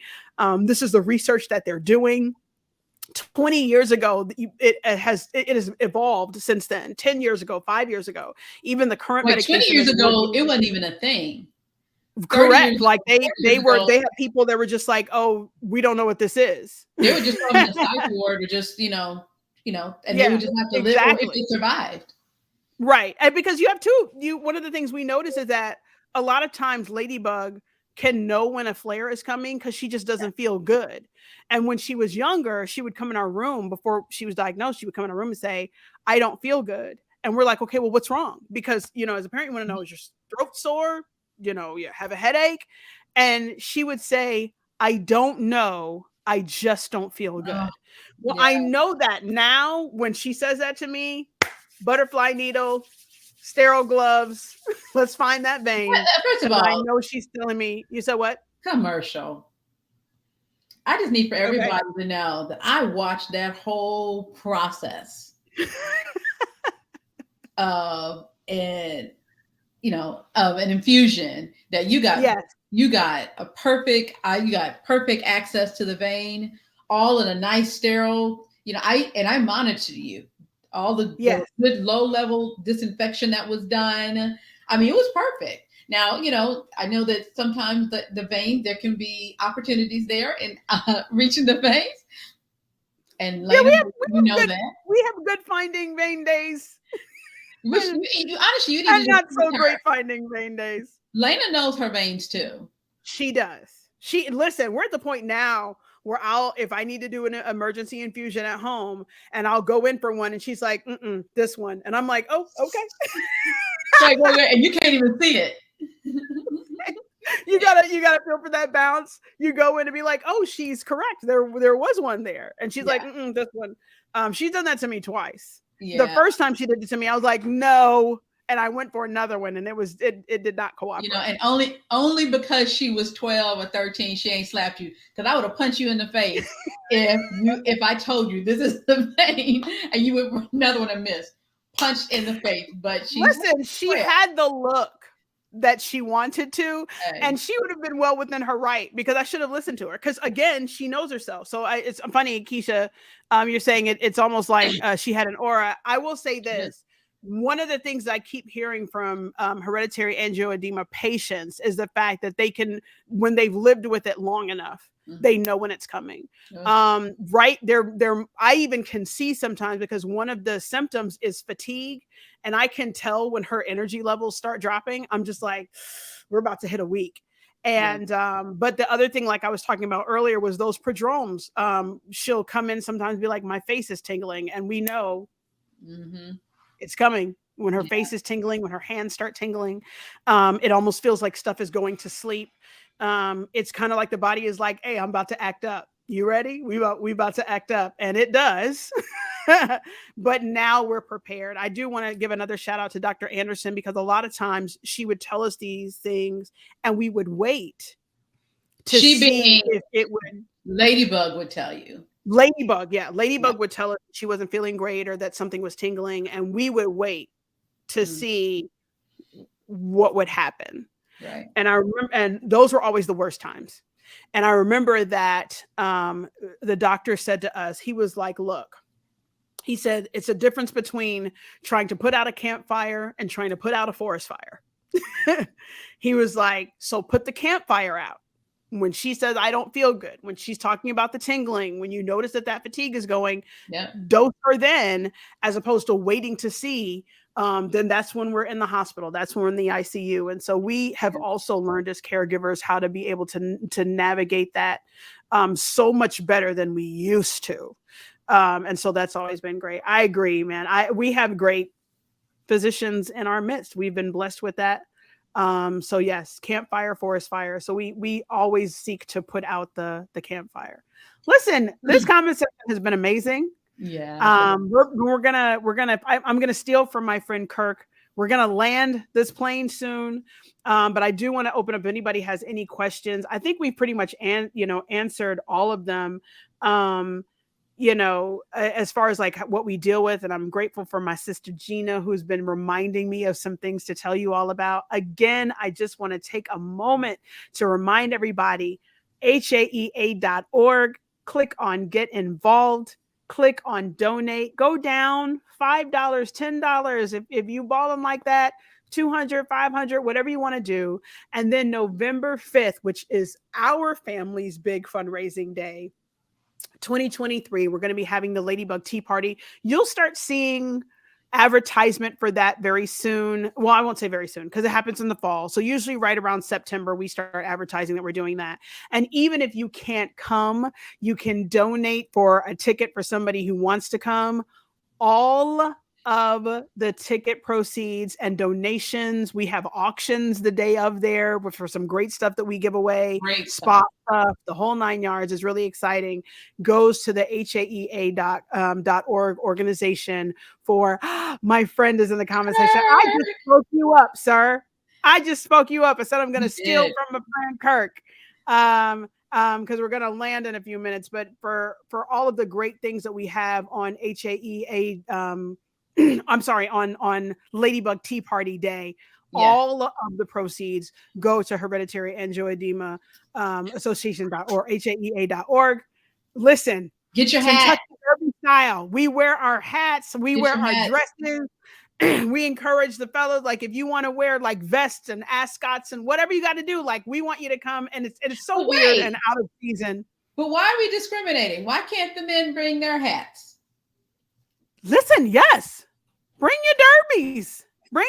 This is the research that they're doing. 20 years ago, it has evolved since then. 10 years ago, 5 years ago, even the current medication. 20 years ago, it wasn't even a thing. Correct. Like they had people that were just like, oh, we don't know what this is. They were just from the psych ward, or just, and they would just have to live, or if they survived. Right. And because you have one of the things we notice is that a lot of times Ladybug can know when a flare is coming because she just doesn't feel good. And when she was younger, she would come in our room before she was diagnosed. She would come in our room and say, I don't feel good. And we're like, okay, well, what's wrong? Because, as a parent, you want to know, is your throat sore? You have a headache? And she would say, I don't know. I just don't feel good. Oh, Well, yeah. I know that now when she says that to me, butterfly needle, sterile gloves, let's find that vein. First of And I all, know she's telling me, you said what? commercial. I just need for everybody Okay. to know that I watched that whole process of an infusion that you got. Yes. You got perfect access to the vein, all in a nice sterile. I monitored you, all the Yes. good low level disinfection that was done. I mean, it was perfect. Now, I know that sometimes the vein, there can be opportunities there in reaching the veins. And Yeah, Lena, you know that. we have good finding vein days. Honestly, you need And to not just so great finding vein days. Lena knows her veins too. She does. Listen, we're at the point now where if I need to do an emergency infusion at home and I'll go in for one and she's like, this one. And I'm like, oh, okay. Wait. And you can't even see it. you gotta feel for that bounce. You go in and be like, oh, she's correct. There was one there. And she's like, this one. She's done that to me twice. Yeah. The first time she did it to me, I was like, no. And I went for another one, and it did not cooperate. And only because she was 12 or 13, she ain't slapped you. Because I would have punched you in the face if I told you this is the vein, and you would another one have missed, punched in the face. But she had the look that she wanted to, and she would have been well within her right because I should have listened to her. Because again, she knows herself. So it's funny, Keisha. You're saying it's almost like she had an aura. I will say this. Yes. One of the things I keep hearing from hereditary angioedema patients is the fact that they can, when they've lived with it long enough, they know when it's coming. Right. I even can see sometimes because one of the symptoms is fatigue. And I can tell when her energy levels start dropping, I'm just like, we're about to hit a week. And, but the other thing, like I was talking about earlier, was those prodromes. She'll come in sometimes and be like, my face is tingling. And we know it's coming when her face is tingling, when her hands start tingling. It almost feels like stuff is going to sleep. It's kind of like the body is like, hey, I'm about to act up. You ready? We about to act up. And it does. But now we're prepared. I do want to give another shout out to Dr. Anderson because a lot of times she would tell us these things and we would wait to see if it would. Ladybug would tell you. Ladybug would tell us she wasn't feeling great or that something was tingling, and we would wait to see what would happen. Right. And I remember, and those were always the worst times. And I remember that the doctor said to us, he was like, look, he said, it's a difference between trying to put out a campfire and trying to put out a forest fire. He was like, so put the campfire out. When she says, I don't feel good, when she's talking about the tingling, when you notice that fatigue is going, dose her then, as opposed to waiting to see, then that's when we're in the hospital. That's when we're in the ICU. And so we have also learned as caregivers how to be able to navigate that so much better than we used to. And so that's always been great. I agree, man. We have great physicians in our midst. We've been blessed with that. So yes, campfire, forest fire. So we always seek to put out the campfire. Listen, this conversation has been amazing. Yeah. I'm gonna steal from my friend Kirk. We're gonna land this plane soon. But I do want to open up if anybody has any questions. I think we pretty much answered all of them. As far as like what we deal with. And I'm grateful for my sister Gina, who's been reminding me of some things to tell you all about. Again, I just want to take a moment to remind everybody, HAEA.org, click on get involved, click on donate, go down $5, $10. If you balling like that, 200, 500, whatever you want to do. And then November 5th, which is our family's big fundraising day, 2023, we're going to be having the Ladybug Tea Party. You'll start seeing, advertisement for that very soon. Well, I won't say very soon because it happens in the fall. So usually right around September, we start advertising that we're doing that. And even if you can't come, you can donate for a ticket for somebody who wants to come. All of the ticket proceeds and donations. We have auctions the day of there for some great stuff that we give away. Great spot stuff, the whole 9 yards is really exciting. Goes to the HAEA.org organization for my friend is in the comment section. I just spoke you up, sir. I just spoke you up. I said I'm going to steal from a friend, Kirk. Because we're going to land in a few minutes, but for all of the great things that we have on HAEA, I'm sorry, on Ladybug Tea Party Day, all of the proceeds go to Hereditary Angioedema Association.org, HAEA.org. Listen, get your hat. Derby style. We wear our hats. We wear our dresses. We encourage the fellows, like if you want to wear like vests and ascots and whatever you got to do, like we want you to come. And it's so weird and out of season. But why are we discriminating? Why can't the men bring their hats? Listen, yes. Bring your derbies. Bring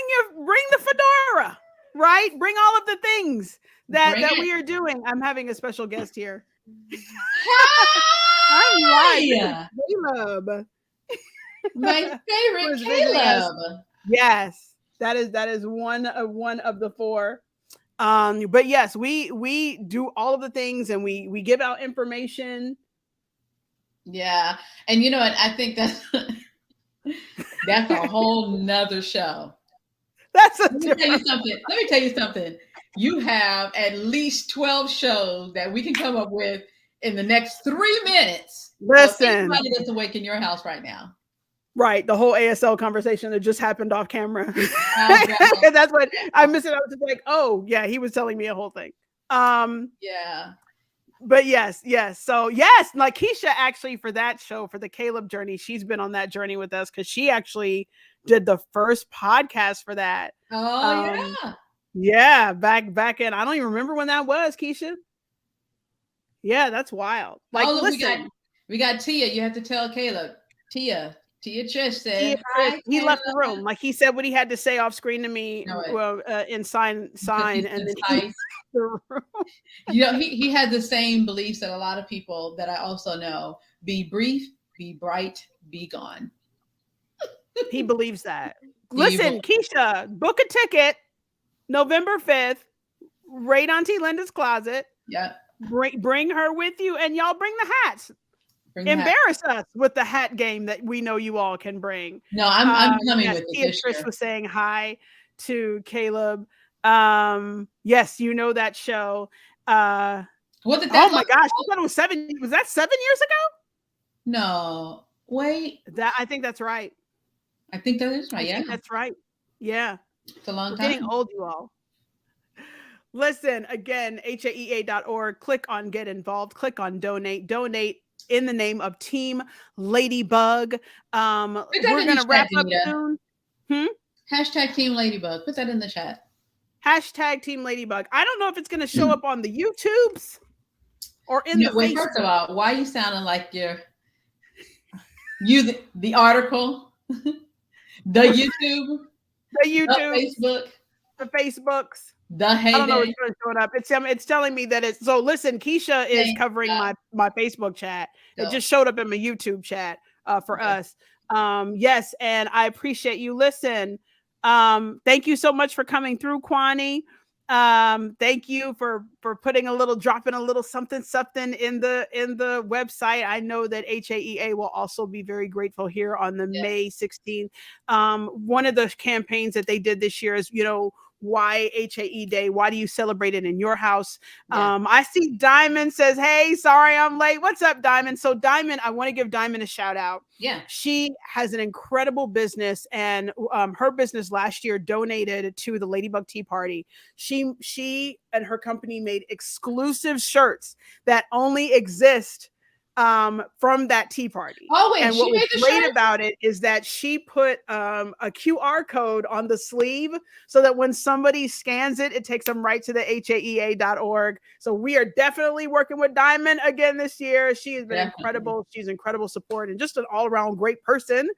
the fedora, right? Bring all of the things that we are doing. I'm having a special guest here. Hi, Caleb. My favorite Caleb. Yes, that is one of the four. But yes, we do all of the things and we give out information. Yeah, and you know what? I think that's a whole nother show. Let me tell you something. You have at least 12 shows that we can come up with in the next 3 minutes. Listen, everybody that's awake in your house right now. Right, the whole ASL conversation that just happened off camera. That's what I missed it. I was just like, oh yeah, he was telling me a whole thing. Yeah. But yes. So yes, like Keisha actually for that show, for the Caleb journey, she's been on that journey with us because she actually did the first podcast for that. Oh yeah. Yeah, back in, I don't even remember when that was, Keisha. Yeah, that's wild. Like, listen, we got Tia. You have to tell Caleb. Tia Trish said hi, he left the room. Like he said what he had to say off screen to me, in sign, and then he left the room. You know, he had the same beliefs that a lot of people that I also know. Be brief, be bright, be gone. He believes that. Listen, Keisha, book a ticket November 5th, right Auntie Linda's closet. Yeah. Bring her with you, and y'all bring the hats. Embarrass us with the hat game that we know you all can bring. No, I'm coming with it. Trish was saying hi to Caleb. Yes, you know that show. What did that? Oh my gosh, I thought it was 7. Was that 7 years ago? No, wait. I think that's right. I think that is right. Yeah, that's right. Yeah, it's a long time. Getting old, you all. Listen, again, HAEA.org. Click on Get Involved. Click on Donate. Donate in the name of Team Ladybug. We're going to wrap up soon. Hashtag Team Ladybug. Put that in the chat. Hashtag Team Ladybug. I don't know if it's going to show up on the YouTubes or in the Facebook. First of all, why are you sounding like the article, the YouTube, the Facebooks. The Hey I don't know Day. what's showing up. It's telling me that it's so. Listen, Keisha is covering my Facebook chat. It just showed up in my YouTube chat for us. Yes, and I appreciate you. Listen, thank you so much for coming through, Kwani. Thank you for dropping a little something in the website. I know that HAEA will also be very grateful here on the May 16th. One of the campaigns that they did this year is, why HAE Day? Why do you celebrate it in your house? I see Diamond says, hey, sorry I'm late. What's up, Diamond? So Diamond, I want to give Diamond a shout out. Yeah. She has an incredible business, and her business last year donated to the Ladybug Tea Party. She and her company made exclusive shirts that only exist from that tea party. Oh, wait, and what was great about it is that she put a QR code on the sleeve so that when somebody scans it, it takes them right to the HAEA.org. So we are definitely working with Diamond again this year. She has been incredible. She's incredible support and just an all-around great person.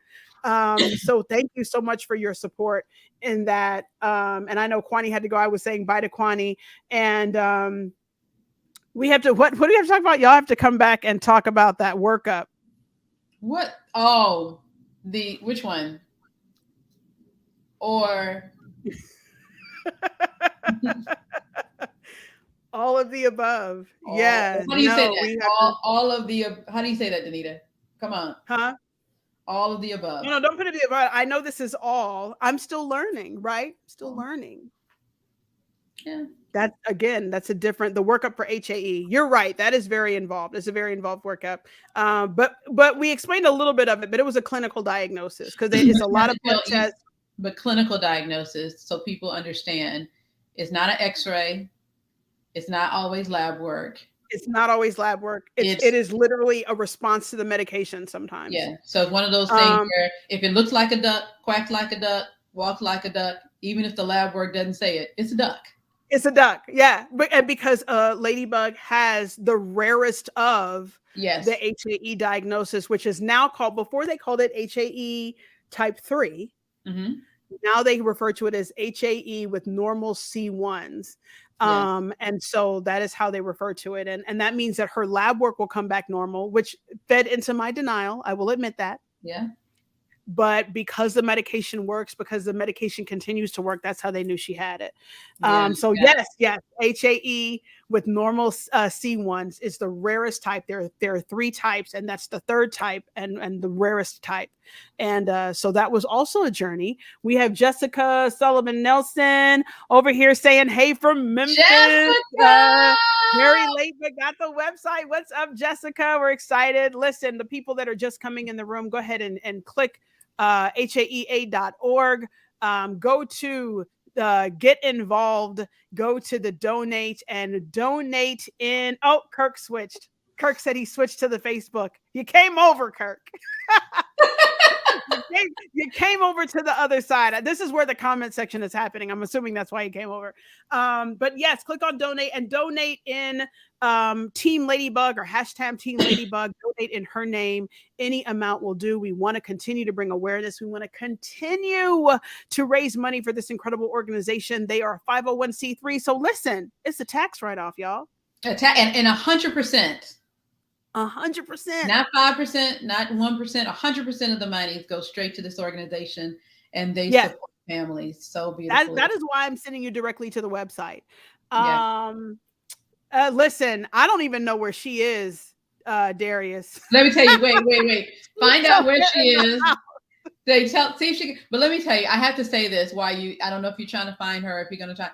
So thank you so much for your support in that. And I know Kwani had to go. I was saying bye to Kwani. And we have to, what do we have to talk about? Y'all have to come back and talk about that workup. What? Oh, which one? Or all of the above. Yeah. How do you say No, that? we have All of the. How do you say that, Danita? Come on. huh? All of the above. No, don't put it above. I know this is all. I'm still learning, right? Still learning. Yeah. That's a different the workup for HAE. You're right. That is very involved. It's a very involved workup. But we explained a little bit of it, but it was a clinical diagnosis because it's a lot of blood tests. But clinical diagnosis, so people understand, it's not an X-ray. It's not always lab work. It's not always lab work. It is literally a response to the medication sometimes. Yeah. So it's one of those things where if it looks like a duck, quacks like a duck, walks like a duck, even if the lab work doesn't say it, it's a duck. It's a duck. Yeah. And because Ladybug has the rarest of the HAE diagnosis, which is now called, before they called it HAE type 3. Mm-hmm. Now they refer to it as HAE with normal C1s. And so that is how they refer to it. And that means that her lab work will come back normal, which fed into my denial. I will admit that. Yeah. But because the medication works, because the medication continues to work, that's how they knew she had it. Yes, HAE with normal C1s is the rarest type. There are 3 types, and that's the 3rd type and the rarest type. And so that was also a journey. We have Jessica Sullivan Nelson over here saying, hey, from Memphis. Very late, but got the website. What's up, Jessica? We're excited. Listen, the people that are just coming in the room, go ahead and click haea.org. Go to get involved, go to the donate and donate in. Oh, Kirk switched. Kirk said he switched to the Facebook. You came over, Kirk. You came over to the other side. This is where the comment section is happening. I'm assuming that's why you came over. But yes, click on donate and donate in Team Ladybug or hashtag Team Ladybug. Donate in her name. Any amount will do. We want to continue to bring awareness. We want to continue to raise money for this incredible organization. They are 501c3. So listen, it's a tax write-off, y'all. And 100%. 100%. Not 5%, not 1%. 100% of the money goes straight to this organization, and they support families. So beautiful. That is why I'm sending you directly to the website. Listen, I don't even know where she is, Darius. Let me tell you. Wait. Find out where she is. See if she. But let me tell you, I have to say this. I don't know if you're trying to find her. If you're going to try.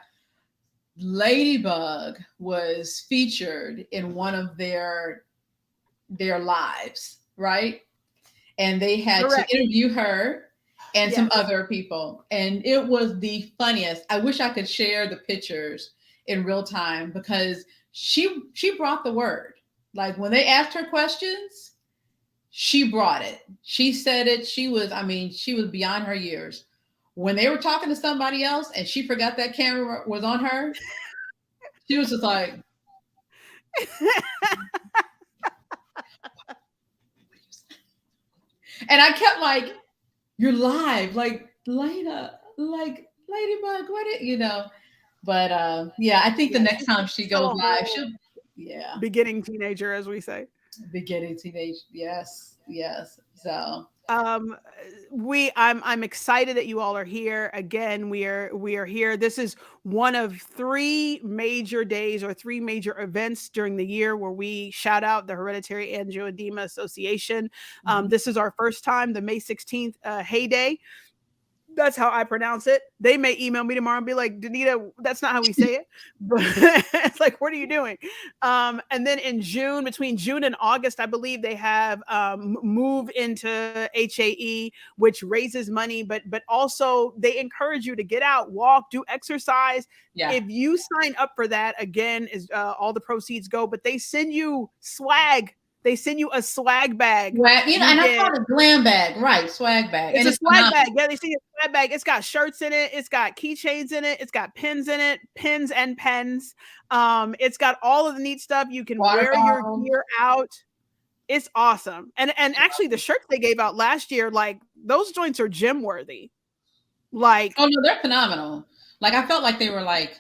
Ladybug was featured in one of their lives, right? And they had to interview her and some other people, and it was the funniest. I wish I could share the pictures in real time because she brought the word. Like when they asked her questions, she brought it. She said it. She was beyond her years. When they were talking to somebody else and she forgot that camera was on her, she was just like and I kept like, you're live, like Ladybug, what but I think the next time she goes live, she'll beginning teenager, as we say. Beginning teenage, yes. So I'm excited that you all are here. Again, we are here. This is one of 3 major days or 3 major events during the year where we shout out the Hereditary Angioedema Association. This is our first time, the May 16th HAE Day. That's how I pronounce it. They may email me tomorrow and be like, Danita, that's not how we say it. But it's like, what are you doing? And then in June, between June and August, I believe they have Move into HAE, which raises money, but also they encourage you to get out, walk, do exercise. Yeah. If you sign up for that, again, is all the proceeds go, but they send you swag. They send you a swag bag. And I call it glam bag, right? Swag bag. It's a swag bag. Yeah, they send you a swag bag. It's got shirts in it. It's got keychains in it. It's got pins in it, pins and pens. It's got all of the neat stuff. You can wear your gear out. It's awesome. And actually the shirts they gave out last year, like those joints are gym worthy. Like, oh no, they're phenomenal. Like I felt like they were like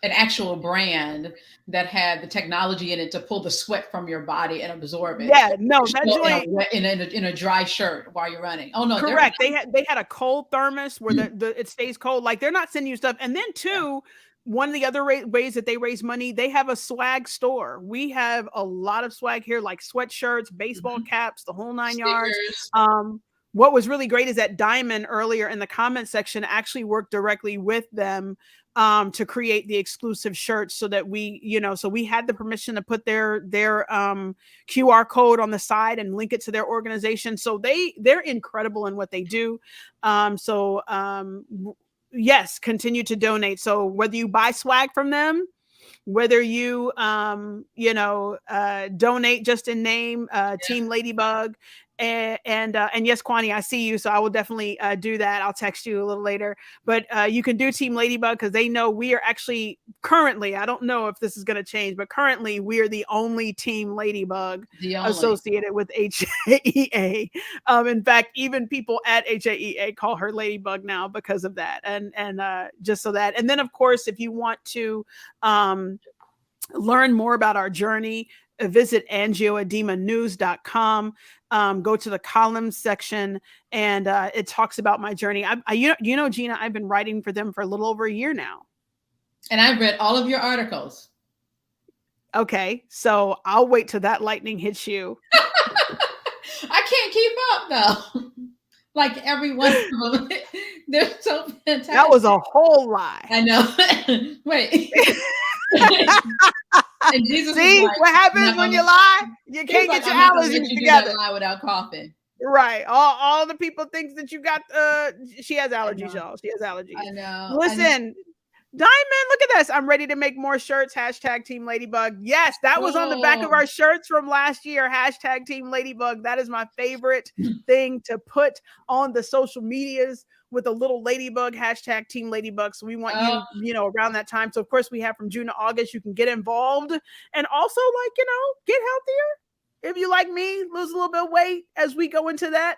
an actual brand that had the technology in it to pull the sweat from your body and absorb it. yeah, no, that joint in a dry shirt while you're running. Oh no, correct. They had a cold thermos where it stays cold. Like they're not sending you stuff. And then too, one of the other ways that they raise money, they have a swag store. We have a lot of swag here, like sweatshirts, baseball caps, the whole 9 yards. What was really great is that Diamond earlier in the comment section actually worked directly with them to create the exclusive shirts so that we, so we had the permission to put their QR code on the side and link it to their organization. So they're incredible in what they do. Yes, continue to donate. So whether you buy swag from them, whether you donate just in name, Team Ladybug, and yes, Kwani, I see you, so I will definitely do that. I'll text you a little later, but you can do Team Ladybug because they know we are actually currently, I don't know if this is going to change, but currently we are the only Team Ladybug associated with HAEA. In fact, even people at HAEA call her Ladybug now because of that, and just so that. And then of course, if you want to learn more about our journey, visit angioedemanews.com. Go to the columns section, and it talks about my journey. Gina, I've been writing for them for a little over a year now. And I've read all of your articles. Okay, so I'll wait till that lightning hits you. I can't keep up though. Like every one of them, they're so fantastic. That was a whole lie. I know. Wait. And Jesus See like, what happens when you lie? You can't get your allergies together. Lie without coughing. Right. All the people think that you got. She has allergies, y'all. She has allergies. I know. Listen, Diamond, look at this. I'm ready to make more shirts. # Team Ladybug. Yes, that was on the back of our shirts from last year. # Team Ladybug. That is my favorite thing to put on the social medias with a little ladybug, # Team Ladybug. So we want you, around that time. So of course we have from June to August, you can get involved and also get healthier. If you like me, lose a little bit of weight as we go into that,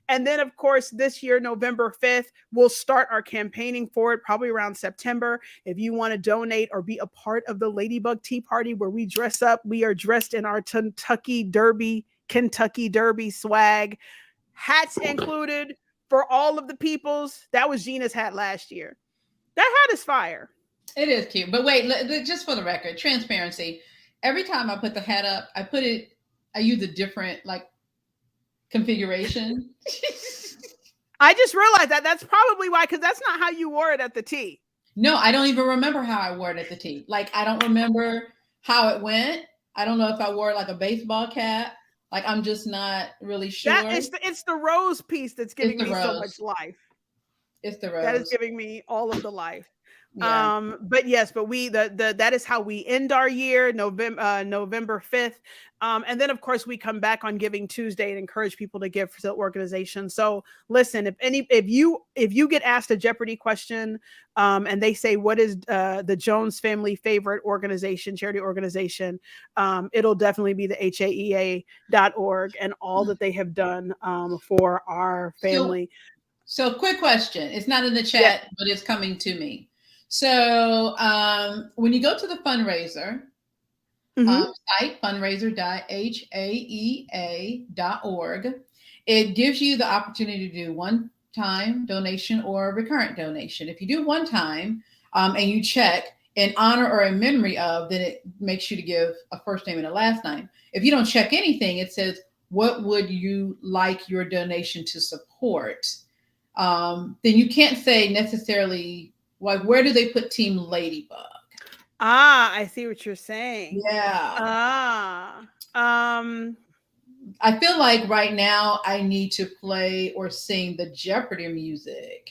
And then, of course, this year, November 5th, we'll start our campaigning for it, probably around September. If you want to donate or be a part of the Ladybug Tea Party where we dress up, we are dressed in our Kentucky Derby swag, hats included for all of the peoples. That was Gina's hat last year. That hat is fire. It is cute. But wait, just for the record, transparency. Every time I put the hat up, I use a different configuration. I just realized that's probably why, because that's not how you wore it at the tea. No, I don't even remember how I wore it at the tea. I don't remember how it went. I don't know if I wore like a baseball cap. I'm just not really sure. It's the rose piece that's giving me so much life. It's the rose. That is giving me all of the life. Yeah. But we that is how we end our year, November 5th. And then of course we come back on Giving Tuesday and encourage people to give for the organization. So listen, if you get asked a Jeopardy question, and they say, what is the Jones family favorite charity organization, it'll definitely be the HAEA.org and all that they have done for our family. So quick question. It's not in the chat, but it's coming to me. So when you go to the fundraiser site, fundraiser.haea.org, it gives you the opportunity to do one-time donation or recurrent donation. If you do one time and you check in honor or in memory of, then it makes you to give a first name and a last name. If you don't check anything, it says, what would you like your donation to support? Then you can't say necessarily, where do they put Team Ladybug? I see what you're saying. Yeah. I feel like right now I need to play or sing the Jeopardy music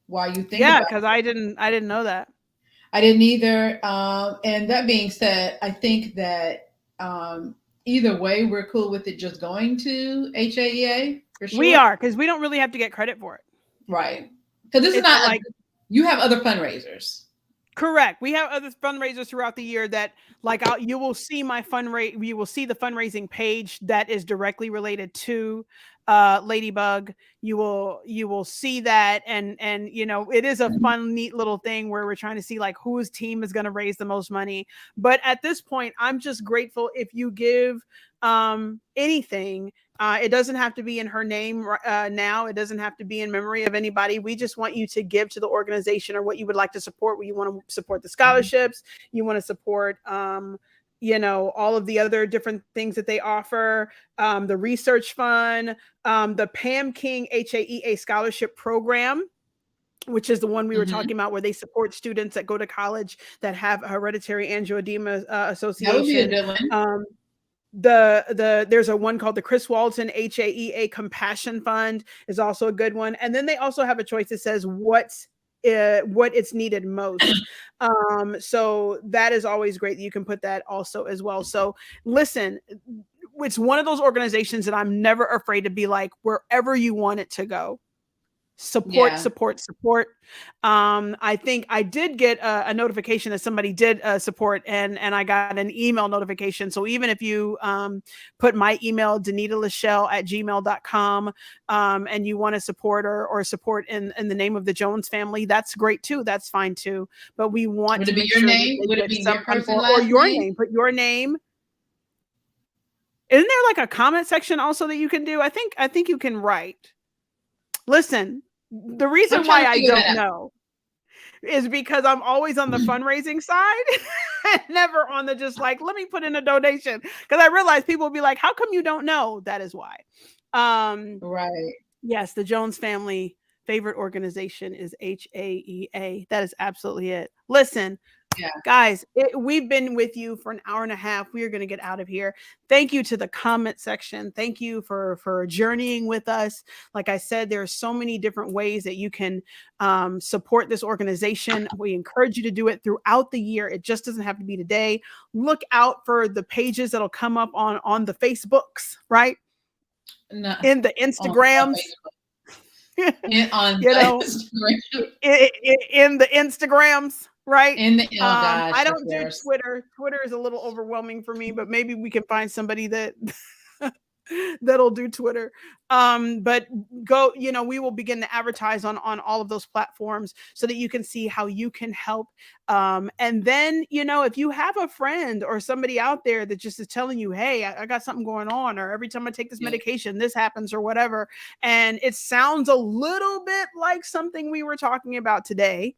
while you think about it. Because I didn't know that. I didn't either. And that being said, I think that either way, we're cool with it just going to HAEA. For sure. We are, because we don't really have to get credit for it. Right. Because this is not you have other fundraisers. Correct. We have other fundraisers throughout the year that, like, you will see my fundraise. You will see the fundraising page that is directly related to Ladybug. You will see that, and it is a fun, neat little thing where we're trying to see like whose team is going to raise the most money. But at this point, I'm just grateful if you give anything. It doesn't have to be in her name now. It doesn't have to be in memory of anybody. We just want you to give to the organization or what you would like to support. Where you want to support the scholarships, you want to support, all of the other different things that they offer, the research fund, the Pam King HAEA scholarship program, which is the one we were talking about, where they support students that go to college that have hereditary angioedema association. That would be a good one. There's a one called the Chris Walton HAEA Compassion Fund is also a good one. And then they also have a choice that says what it's needed most. So that is always great. You can put that also as well. So listen, it's one of those organizations that I'm never afraid to be like, wherever you want it to go. Support. I think I did get a notification that somebody did support, and I got an email notification. So even if you put my email, DanitaLachelle@gmail.com, and you want to support or support in the name of the Jones family, that's great too. That's fine too. But we want to make sure would it be your person or your name. Put your name. Isn't there like a comment section also that you can do? I think you can write. Listen, the reason why I don't know is because I'm always on the fundraising side and never on the just like, let me put in a donation. Because I realize people will be like, how come you don't know? That is why. Right. Yes, the Jones family favorite organization is HAEA. That is absolutely it. Listen. Yeah. Guys, we've been with you for an hour and a half. We are going to get out of here. Thank you to the comment section. Thank you for journeying with us. Like I said, there are so many different ways that you can support this organization. We encourage you to do it throughout the year. It just doesn't have to be today. Look out for the pages that'll come up on the Facebooks, right? No, in the Instagrams. On Instagram. In the Instagrams. Right. I don't do Twitter. Twitter is a little overwhelming for me, but maybe we can find somebody that'll do Twitter. But go, we will begin to advertise on all of those platforms so that you can see how you can help. And then, if you have a friend or somebody out there that just is telling you, hey, I got something going on, or every time I take this medication, this happens or whatever. And it sounds a little bit like something we were talking about today.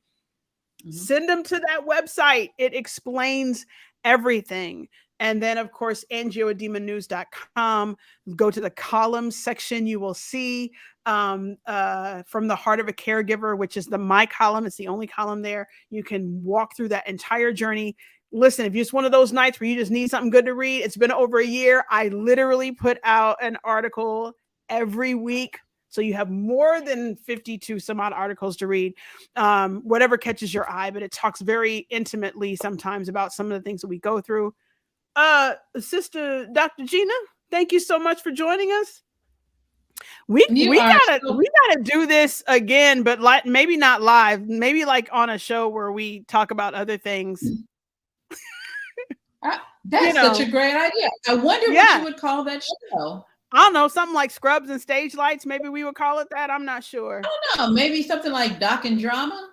Send them to that website. It explains everything. And then, of course, angioedemanews.com. Go to the columns section. You will see from the heart of a caregiver, which is my column. It's the only column there. You can walk through that entire journey. Listen, if it's one of those nights where you just need something good to read, it's been over a year. I literally put out an article every week. So you have more than 52 some odd articles to read, whatever catches your eye, but it talks very intimately sometimes about some of the things that we go through. Sister Dr. Gina, thank you so much for joining us. We gotta do this again, but maybe not live, maybe like on a show where we talk about other things. That's such a great idea. I wonder what you would call that show. I don't know, something like Scrubs and Stage Lights. Maybe we would call it that. I'm not sure. I don't know. Maybe something like Doc and Drama.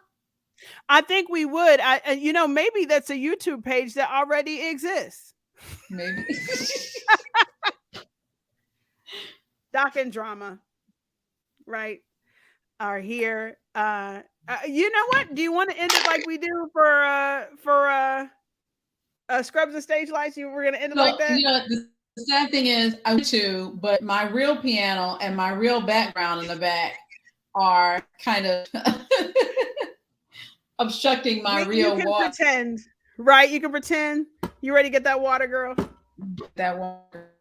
I think we would. Maybe that's a YouTube page that already exists. Maybe. Doc and Drama, right, are here. You know what? Do you want to end it like we do for Scrubs and Stage Lights? We're going to end it like that? The sad thing is, I would too, but my real piano and my real background in the back are kind of obstructing my real water. You can pretend, right? You can pretend. You ready to get that water, girl? That water.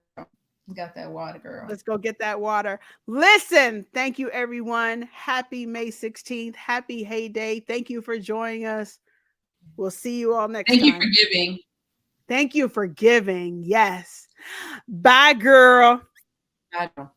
Got that water, girl. Let's go get that water. Listen, thank you, everyone. Happy May 16th. Happy HAE Day. Thank you for joining us. We'll see you all next time. Thank you for giving. Thank you for giving. Yes. Bye, girl. Bye, girl.